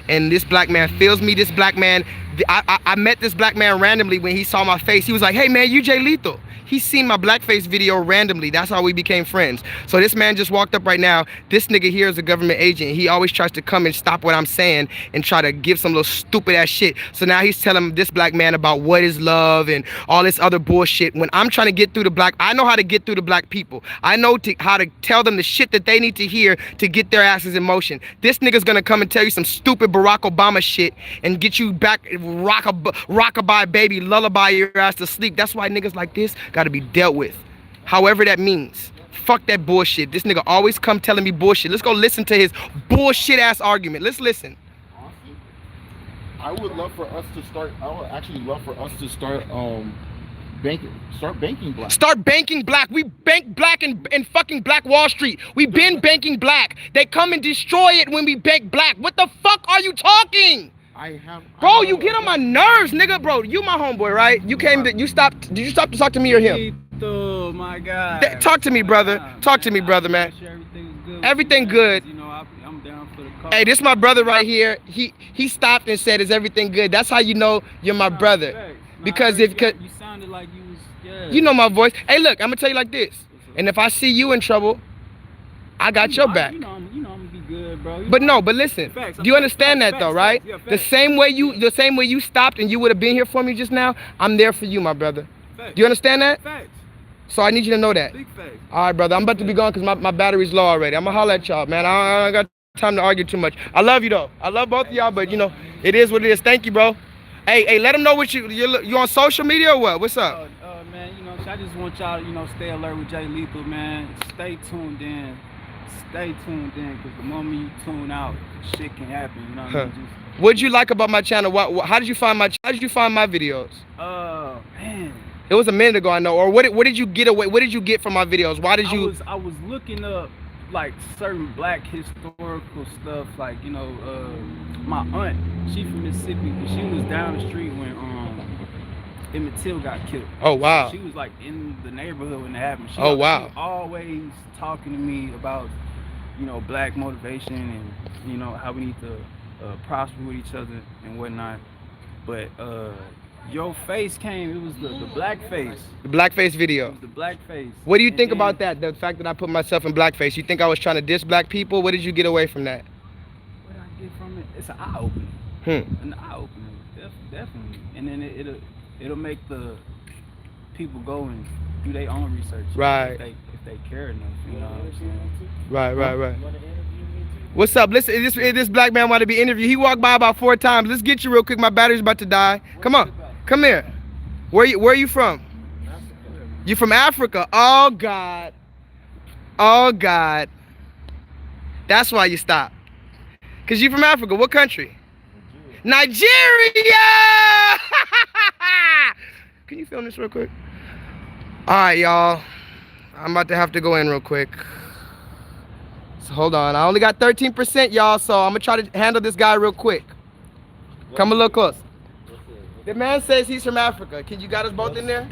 And this black man feels me. This black man, I met this black man randomly when he saw my face. He was like, hey man, you Jay Lethal. He seen my blackface video randomly. That's how we became friends. So this man just walked up right now. This nigga here is a government agent. He always tries to come and stop what I'm saying and try to give some little stupid ass shit. So now he's telling this black man about what is love and all this other bullshit. When I'm trying to get through I know how to get through the black people. I know how to tell them the shit that they need to hear to get their asses in motion. This nigga's gonna come and tell you some stupid Barack Obama shit and get you back rockabye baby, lullaby your ass to sleep. That's why niggas like this gotta be dealt with. However that means. Fuck that bullshit. This nigga always come telling me bullshit. Let's go listen to his bullshit ass argument. Let's listen. Honestly, I would love for us to start. I would actually love for us to start banking black. Start banking black. We bank black in fucking Black Wall Street. We been banking black. They come and destroy it when we bank black. What the fuck are you talking? Bro, you get on my nerves, nigga. Bro, you my homeboy, right? You came to, you stopped. Did you stop to talk to me or him? Oh my God. Talk to me, brother. Talk to me, brother, man. Everything good. You know, I'm down for the call. Hey, this is my brother right here. He stopped and said, "Is everything good?" That's how you know you're my brother. Because you sounded like you was, yeah. You know my voice. Hey, look, I'm gonna tell you like this. And if I see you in trouble, I got your back. You know I'm gonna be good, bro. But listen. Facts. Do you understand that though, right? Yeah, The same way you stopped and you would have been here for me just now, I'm there for you, my brother. Facts. Do you understand that? Facts. So I need you to know that. Big facts. All right, brother. I'm about to be gone because my battery's low already. I'm gonna holler at y'all, man. I don't got time to argue too much. I love you though. I love both of y'all, but you know, it is what it is. Thank you, bro. Hey, let them know what you on social media or what? What's up? Man, you know, I just want y'all to, you know, stay alert with Jay Lethal, man. Stay tuned in. Stay tuned in, because the moment you tune out, shit can happen. You know what I mean? What'd you like about my channel? How did you find my videos? Man. It was a minute ago, I know. Or what did you get away? What did you get from my videos? Why did you? I was looking up like certain black historical stuff, like, you know, my aunt, she from Mississippi, but she was down the street when Emmett Till got killed. Oh wow. She was like in the neighborhood when it happened. She wow. She always talking to me about, you know, black motivation and, you know, how we need to prosper with each other and whatnot. But your face came, it was the black face. The blackface It video. was the black face. What do you And think then- about that? The fact that I put myself in blackface. You think I was trying to diss black people? What did you get away from that? What did I get from it? It's an eye opener. An eye opener, definitely. And then it'll make the people go and do their own research. Right. If they care enough, you know what I'm saying? Right. What's up? Listen, this black man want to be interviewed. He walked by about 4 times. Let's get you real quick. My battery's about to die. Come on. Come here. Where you from? You from Africa? Oh God. Oh God. That's why you stopped. Cause you from Africa. What country? Nigeria. Can you film this real quick? All right, y'all. I'm about to have to go in real quick. So hold on. I only got 13%, y'all. So I'm gonna try to handle this guy real quick. Come a little close. The man says he's from Africa. Can you got us both in there?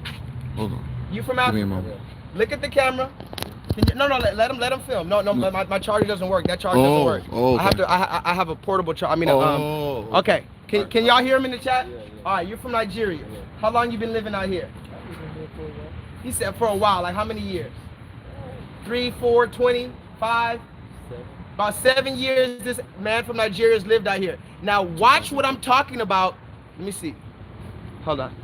Hold on. You from Give me a Africa? moment. Look at the camera. Can you, no, let him film. No, my charger doesn't work. That charger doesn't work. Oh, I have okay. to. I have a portable charger. I mean, Oh. okay. Can y'all hear him in the chat? All right, you're from Nigeria. How long you been living out here? He said for a while. Like how many years? 3, 4, 20, 5. About 7 years. This man from Nigeria has lived out here. Now watch what I'm talking about. Let me see. Hold on.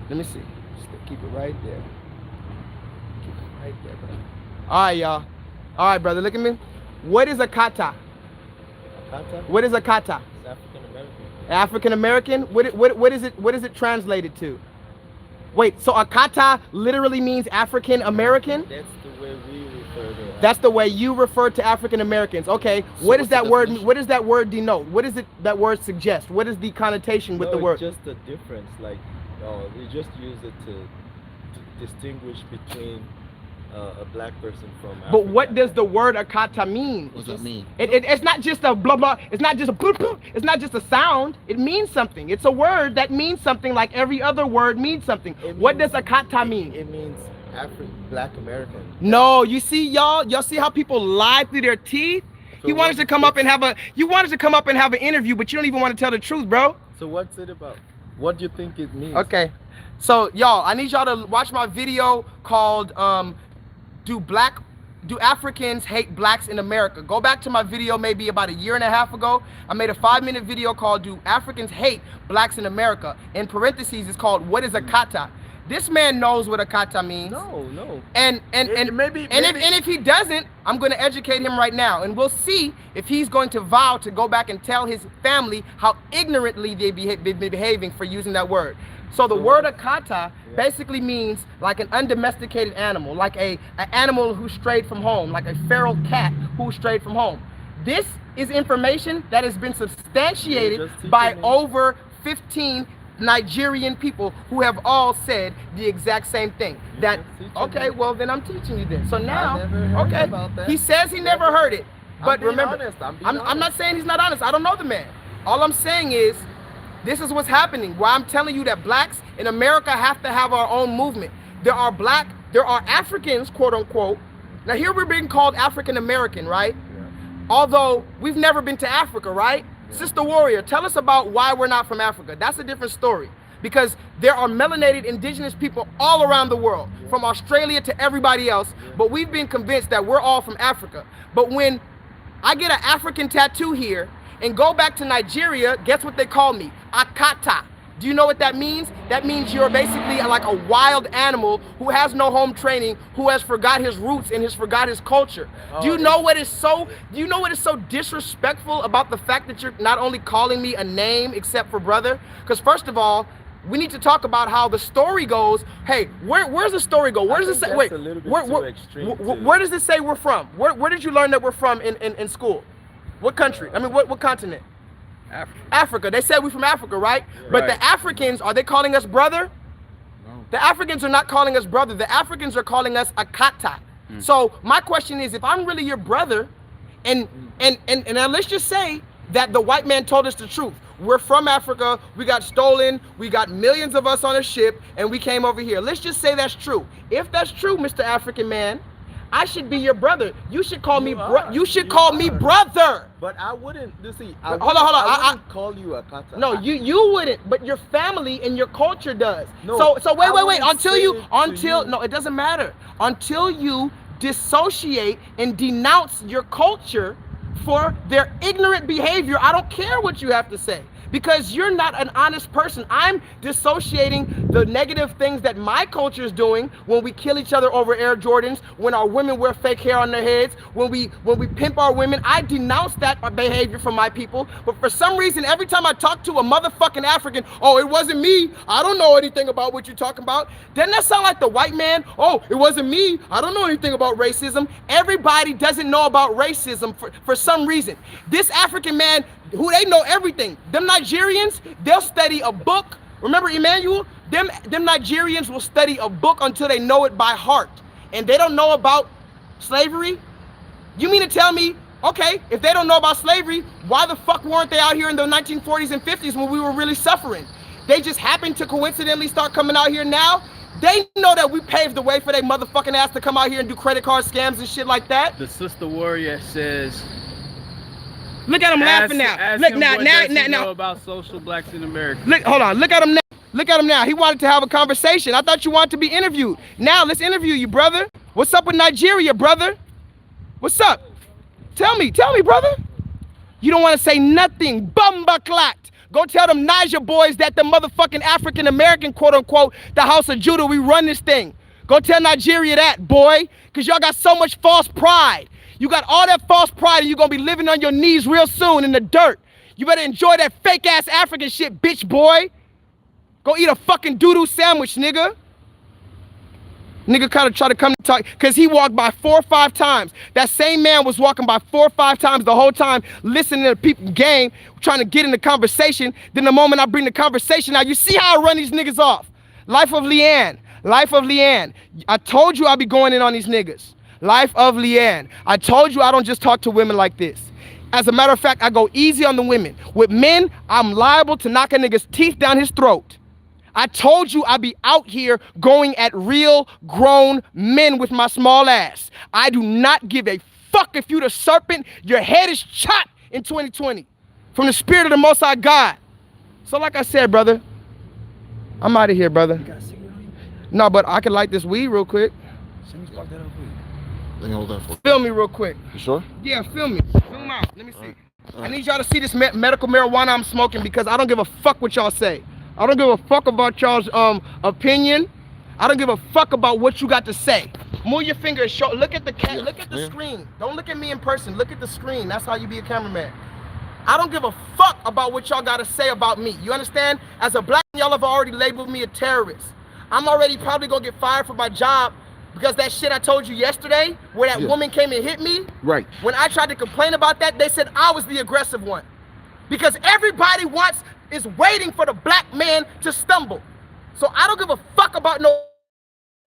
Let me see. Just keep it right there. Keep it right there, brother. All right, y'all. All right, brother. Look at me. What is a kata? What is a kata? African American. What is it? What is it translated to? Wait. So a kata literally means African American. That's the way we refer to it. That's the way you refer to African Americans. Okay. What does that word? What does that word denote? What does it? That word suggest? What is the connotation with the word? It's just a difference. Like, we just use it to distinguish between a black person from Africa. But what does the word akata mean? What does that mean? It's not just a blah blah. It's not just a boop boop. It's not just a sound. It means something. It's a word that means something like every other word means something. What does akata mean? It means Black American. No, you see, y'all see how people lie through their teeth? So You wanted to come up and have an interview, but you don't even want to tell the truth, bro. So what's it about? What do you think it means? Okay. So y'all, I need y'all to watch my video called Do Africans Hate Blacks in America? Go back to my video maybe about 1.5 years ago. I made a 5-minute video called Do Africans Hate Blacks in America? In parentheses, it's called What is a Kata? This man knows what a kata means. No. And Maybe- if he doesn't, I'm going to educate him right now, and we'll see if he's going to vow to go back and tell his family how ignorantly they've been behaving for using that word. So the word akata basically means like an undomesticated animal, like an animal who strayed from home, like a feral cat who strayed from home. This is information that has been substantiated by over 15 Nigerian people who have all said the exact same thing. That okay, well then I'm teaching you this. So now, never heard okay, about that. he says he never heard it, but being remember, honest, I'm being I'm not honest. saying he's not honest. I don't know the man. All I'm saying is, this is what's happening. Why I'm telling you that blacks in America have to have our own movement. There are Africans, quote unquote. Now here we're being called African American, right? Although we've never been to Africa, right? Sister Warrior, tell us about why we're not from Africa. That's a different story. Because there are melanated indigenous people all around the world, from Australia to everybody else, but we've been convinced that we're all from Africa. But when I get an African tattoo here and go back to Nigeria, guess what they call me? Akata. Do you know what that means? That means you're basically like a wild animal who has no home training, who has forgot his roots and has forgot his culture. Do you know what is so disrespectful about the fact that you're not only calling me a name except for brother? Because first of all, we need to talk about how the story goes. Hey, where's the story go? Where does it say? Wait, where does it say we're from? Where did you learn that we're from in school? What country? I mean, what continent? Africa. They said we're from Africa, right? But the Africans, are they calling us brother? No. The Africans are not calling us brother. The Africans are calling us akata. So my question is, if I'm really your brother, and now let's just say that the white man told us the truth. We're from Africa, we got stolen, we got millions of us on a ship, and we came over here. Let's just say that's true. If that's true, Mr. African man, I should be your brother. You should call me You brother. But I wouldn't. You see, Hold on. I wouldn't call you a kata. No, you wouldn't, but your family and your culture does. No, So wait. you. No, it doesn't matter. Until you dissociate and denounce your culture for their ignorant behavior, I don't care what you have to say. Because you're not an honest person. I'm dissociating the negative things that my culture is doing when we kill each other over Air Jordans, when our women wear fake hair on their heads, when we pimp our women. I denounce that behavior from my people. But for some reason, every time I talk to a motherfucking African, oh, it wasn't me. I don't know anything about what you're talking about. Doesn't that sound like the white man? Oh, it wasn't me. I don't know anything about racism. Everybody doesn't know about racism for some reason. This African man, who they know everything. Them Nigerians, they'll study a book. Remember Emmanuel? Them Nigerians will study a book until they know it by heart. And they don't know about slavery? You mean to tell me, okay, if they don't know about slavery, why the fuck weren't they out here in the 1940s and 50s when we were really suffering? They just happened to coincidentally start coming out here now? They know that we paved the way for their motherfucking ass to come out here and do credit card scams and shit like that. The sister warrior says, look at him laughing now. Ask Look him now, what does he know now. about social blacks in America. Look, hold on. Look at him now. Look at him now. He wanted to have a conversation. I thought you wanted to be interviewed. Now let's interview you, brother. What's up with Nigeria, brother? What's up? Tell me, brother. You don't want to say nothing. Bumba clot. Go tell them Niger boys that the motherfucking African American, quote unquote, the House of Judah, we run this thing. Go tell Nigeria that, boy, because y'all got so much false pride. You got all that false pride and you're going to be living on your knees real soon in the dirt. You better enjoy that fake ass African shit, bitch boy. Go eat a fucking doo-doo sandwich, nigga. Nigga kind of try to come to talk because he walked by 4 or 5 times. That same man was walking by 4 or 5 times the whole time, listening to the people game, trying to get in the conversation. Then the moment I bring the conversation out, you see how I run these niggas off. Life of Leanne. I told you I'd be going in on these niggas. Life of Leanne. I told you I don't just talk to women like this. As a matter of fact, I go easy on the women. With men, I'm liable to knock a nigga's teeth down his throat. I told you I'd be out here going at real grown men with my small ass. I do not give a fuck if you the serpent. Your head is chopped in 2020 from the spirit of the Most High God. So like I said, brother, I'm out of here, brother. You got a cigarette on you? No, but I can light this weed real quick. Let me spark that up for you. Let me hold that for. Film me real quick. You sure? Yeah, film me. Film out. Let me see. I need y'all to see this medical marijuana I'm smoking because I don't give a fuck what y'all say. I don't give a fuck about y'all's opinion. I don't give a fuck about what you got to say. Move your finger and show. Look at the look at the screen. Don't look at me in person. Look at the screen. That's how you be a cameraman. I don't give a fuck about what y'all got to say about me. You understand? As a black, y'all have already labeled me a terrorist. I'm already probably gonna get fired from my job because that shit I told you yesterday, where that woman came and hit me. Right. When I tried to complain about that, they said I was the aggressive one. Because everybody is waiting for the black man to stumble. So I don't give a fuck about no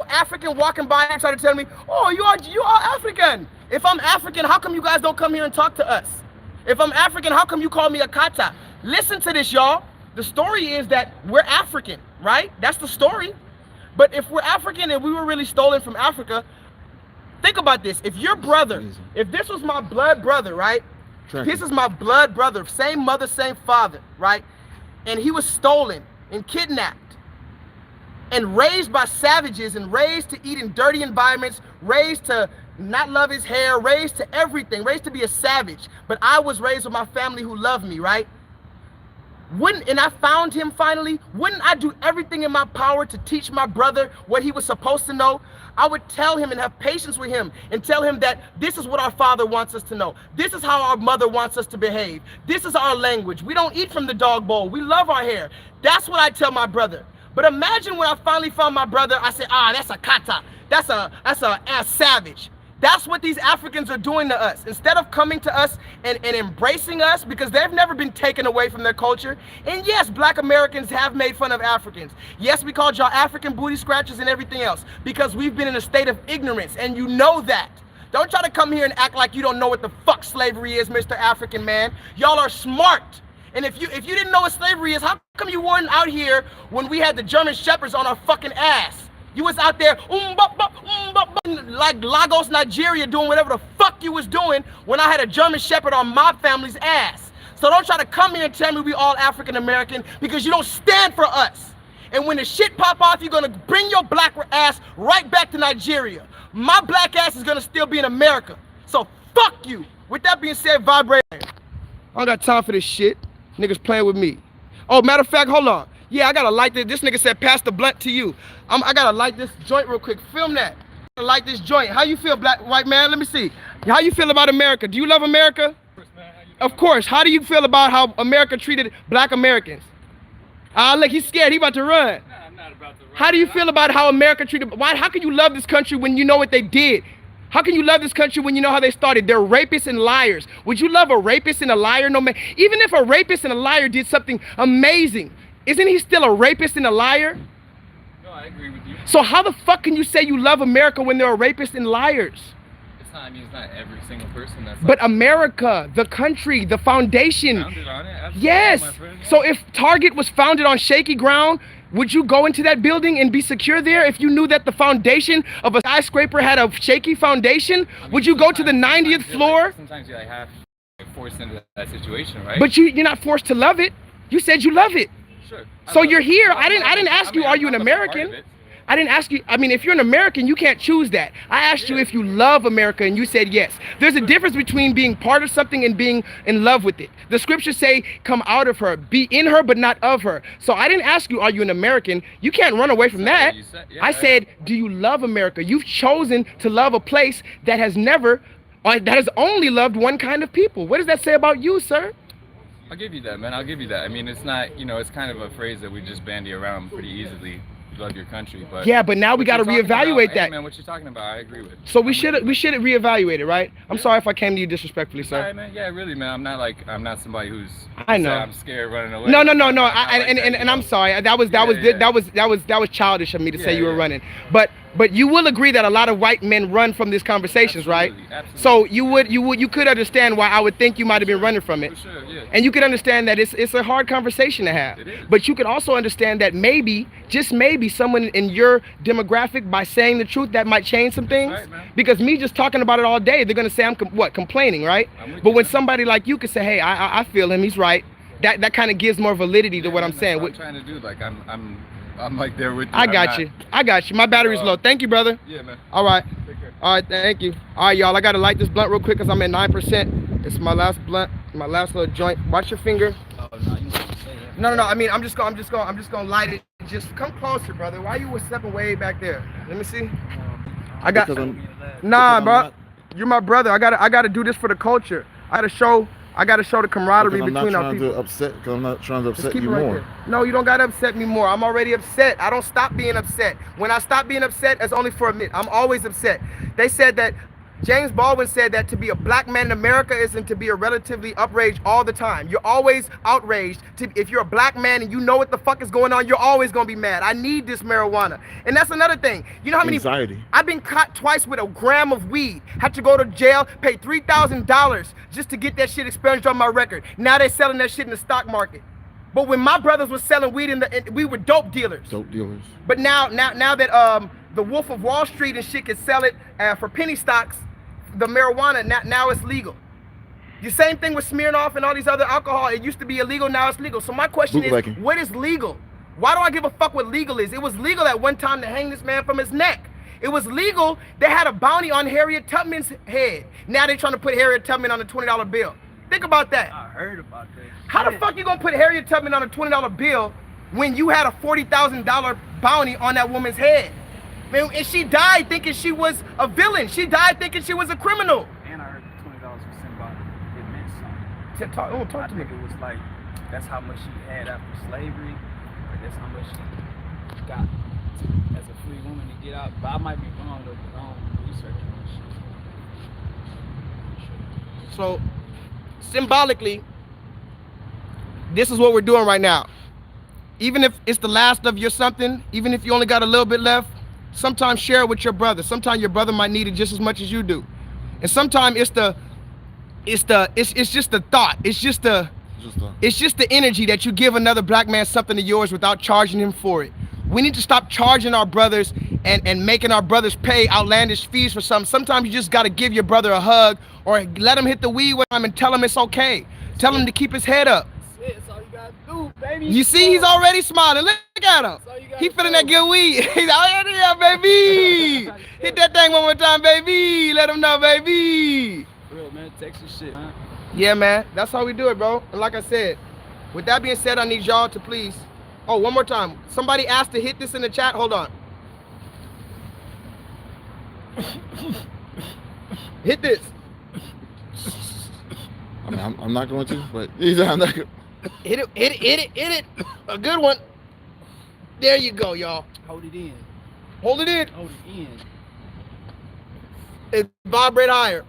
African walking by and trying to tell me, oh, you are African. If I'm African, how come you guys don't come here and talk to us? If I'm African, how come you call me a kata? Listen to this, y'all. The story is that we're African, right? That's the story. But if we're African and we were really stolen from Africa, think about this. If your brother, if this was my blood brother, right? This is my blood brother, same mother, same father, right? And he was stolen and kidnapped and raised by savages and raised to eat in dirty environments, raised to not love his hair, raised to everything, raised to be a savage. But I was raised with my family who loved me, right? And I found him finally, wouldn't I do everything in my power to teach my brother what he was supposed to know? I would tell him and have patience with him and tell him that this is what our father wants us to know. This is how our mother wants us to behave. This is our language. We don't eat from the dog bowl. We love our hair. That's what I tell my brother. But imagine when I finally found my brother, I said, that's a kata. That's a savage. That's what these Africans are doing to us. Instead of coming to us and embracing us, because they've never been taken away from their culture. And yes, black Americans have made fun of Africans. Yes, we called y'all African booty scratchers and everything else because we've been in a state of ignorance, and you know that. Don't try to come here and act like you don't know what the fuck slavery is, Mr. African man. Y'all are smart. And if you didn't know what slavery is, how come you weren't out here when we had the German shepherds on our fucking ass? You was out there, like Lagos, Nigeria, doing whatever the fuck you was doing when I had a German Shepherd on my family's ass. So don't try to come here and tell me we all African American, because you don't stand for us. And when the shit pop off, you're gonna bring your black ass right back to Nigeria. My black ass is gonna still be in America. So fuck you. With that being said, vibrate. I don't got time for this shit. Niggas playing with me. Oh, matter of fact, hold on. Yeah, I gotta light this. This nigga said pass the blunt to you. I gotta light this joint real quick. Film that. I gotta light this joint. How you feel, black white man? Let me see. How you feel about America? Do you love America? Of course. How do you feel about how America treated black Americans? Look, he's scared. He about to run. Nah, I'm not about to run. How do you feel about how America treated? How can you love this country when you know what they did? How can you love this country when you know how they started? They're rapists and liars. Would you love a rapist and a liar? No man. Even if a rapist and a liar did something amazing, isn't he still a rapist and a liar? No, I agree with you. So how the fuck can you say you love America when they're rapists and liars? It's not. I mean, it's not every single person that's. But America, the country, the foundation. Founded on it. Absolutely, Yes. my friend. So if Target was founded on shaky ground, would you go into that building and be secure there if you knew that the foundation of a skyscraper had a shaky foundation? I mean, Would you go to the sometimes 90th you're floor? Sometimes you have forced into that situation, right? But you're not forced to love it. You said you love it. Sure. So you're here. I didn't ask you, are you an American? I didn't ask you. I mean, if you're an American, you can't choose that. I asked you if you love America, and you said yes. There's a difference between being part of something and being in love with it. The scriptures say, come out of her, be in her, but not of her. So I didn't ask you, are you an American? You can't run away from that. I said, do you love America? You've chosen to love a place that has never, or that has only loved one kind of people. What does that say about you, sir? I'll give you that, man. I'll give you that. I mean, it's not, it's kind of a phrase that we just bandy around pretty easily. Love your country, but yeah, but now we got to reevaluate that. Hey, man, what you're talking about, I agree with. So we should reevaluate it, right? I'm sorry if I came to you disrespectfully, sir. All right, man. Yeah, really, man. I'm not somebody who's. I know. I'm scared running away. No. And I'm sorry. That was childish of me to say you were running. But you will agree that a lot of white men run from these conversations, right? Absolutely. So you could understand why I would think you might have been running from it. For sure, yeah. And you could understand that it's a hard conversation to have. It is. But you could also understand that maybe, just maybe, someone in your demographic, by saying the truth, that might change some things. Right, man. Because me just talking about it all day, they're gonna say I'm complaining, right? But when somebody like you could say, hey, I feel him, he's right. That kind of gives more validity to what I'm saying. What I'm trying to do, like I'm like there with you. I got you. My battery's low. Thank you, brother. Yeah, man. All right. Take care. All right, thank you. All right, y'all. I gotta light this blunt real quick because I'm at 9%. It's my last blunt, my last little joint. Watch your finger. Oh, no, you can't say that. No. I mean, I'm just gonna light it. Just come closer, brother. Why you stepping way back there? Let me see. I got. Nah, bro. You're my brother. I gotta do this for the culture. I gotta show the camaraderie between our people. I'm not trying to upset Keep you it right more. there. No, you don't gotta upset me more. I'm already upset. I don't stop being upset. When I stop being upset, it's only for a minute. I'm always upset. They said that, James Baldwin said that to be a black man in America isn't to be a relatively outraged all the time. You're always outraged. If you're a black man and you know what the fuck is going on, you're always gonna be mad. I need this marijuana. And that's another thing. You know how many Anxiety. I've been caught twice with a gram of weed. Had to go to jail, pay $3,000 just to get that shit expunged on my record. Now they're selling that shit in the stock market. But when my brothers was selling weed we were dope dealers. Dope dealers. But now that the Wolf of Wall Street and shit can sell it for penny stocks, the marijuana now it's legal. The same thing with Smirnoff and all these other alcohol. It used to be illegal, now it's legal. So my question is, what is legal? Why do I give a fuck what legal is? It was legal at one time to hang this man from his neck. It was legal. They had a bounty on Harriet Tubman's head. Now they're trying to put Harriet Tubman on a $20 bill. Think about that. I heard about that. How the fuck you gonna put Harriet Tubman on a $20 bill when you had a $40,000 bounty on that woman's head? Man, and she died thinking she was a villain. She died thinking she was a criminal. And I heard $20 was symbolic. It meant something. Talk to me. I think it was like, that's how much she had after slavery, or that's how much she got as a free woman to get out. But I might be wrong though, because I don't research on shit. So, symbolically, this is what we're doing right now. Even if it's the last of your something, even if you only got a little bit left, sometimes share it with your brother. Sometimes your brother might need it just as much as you do. And sometimes it's just the thought. It's just the energy that you give another black man something of yours without charging him for it. We need to stop charging our brothers and making our brothers pay outlandish fees for something. Sometimes you just got to give your brother a hug or let him hit the weed with him and tell him it's okay. Tell him to keep his head up. That's all you gotta do, baby. You see, he's already smiling. Look at him. He feeling that good weed. He's out here, baby. Hit that thing one more time, baby. Let him know, baby. Real, man. Texas shit, man. Yeah, man. That's how we do it, bro. And like I said, with that being said, I need y'all to please. Oh, one more time. Somebody asked to hit this in the chat. Hold on. Hit this. I mean, I'm not going to, but I'm not going. Hit it. A good one. There you go, y'all. Hold it in. Hold it in. Hold it in. It vibrate higher.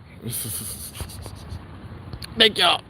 Thank y'all.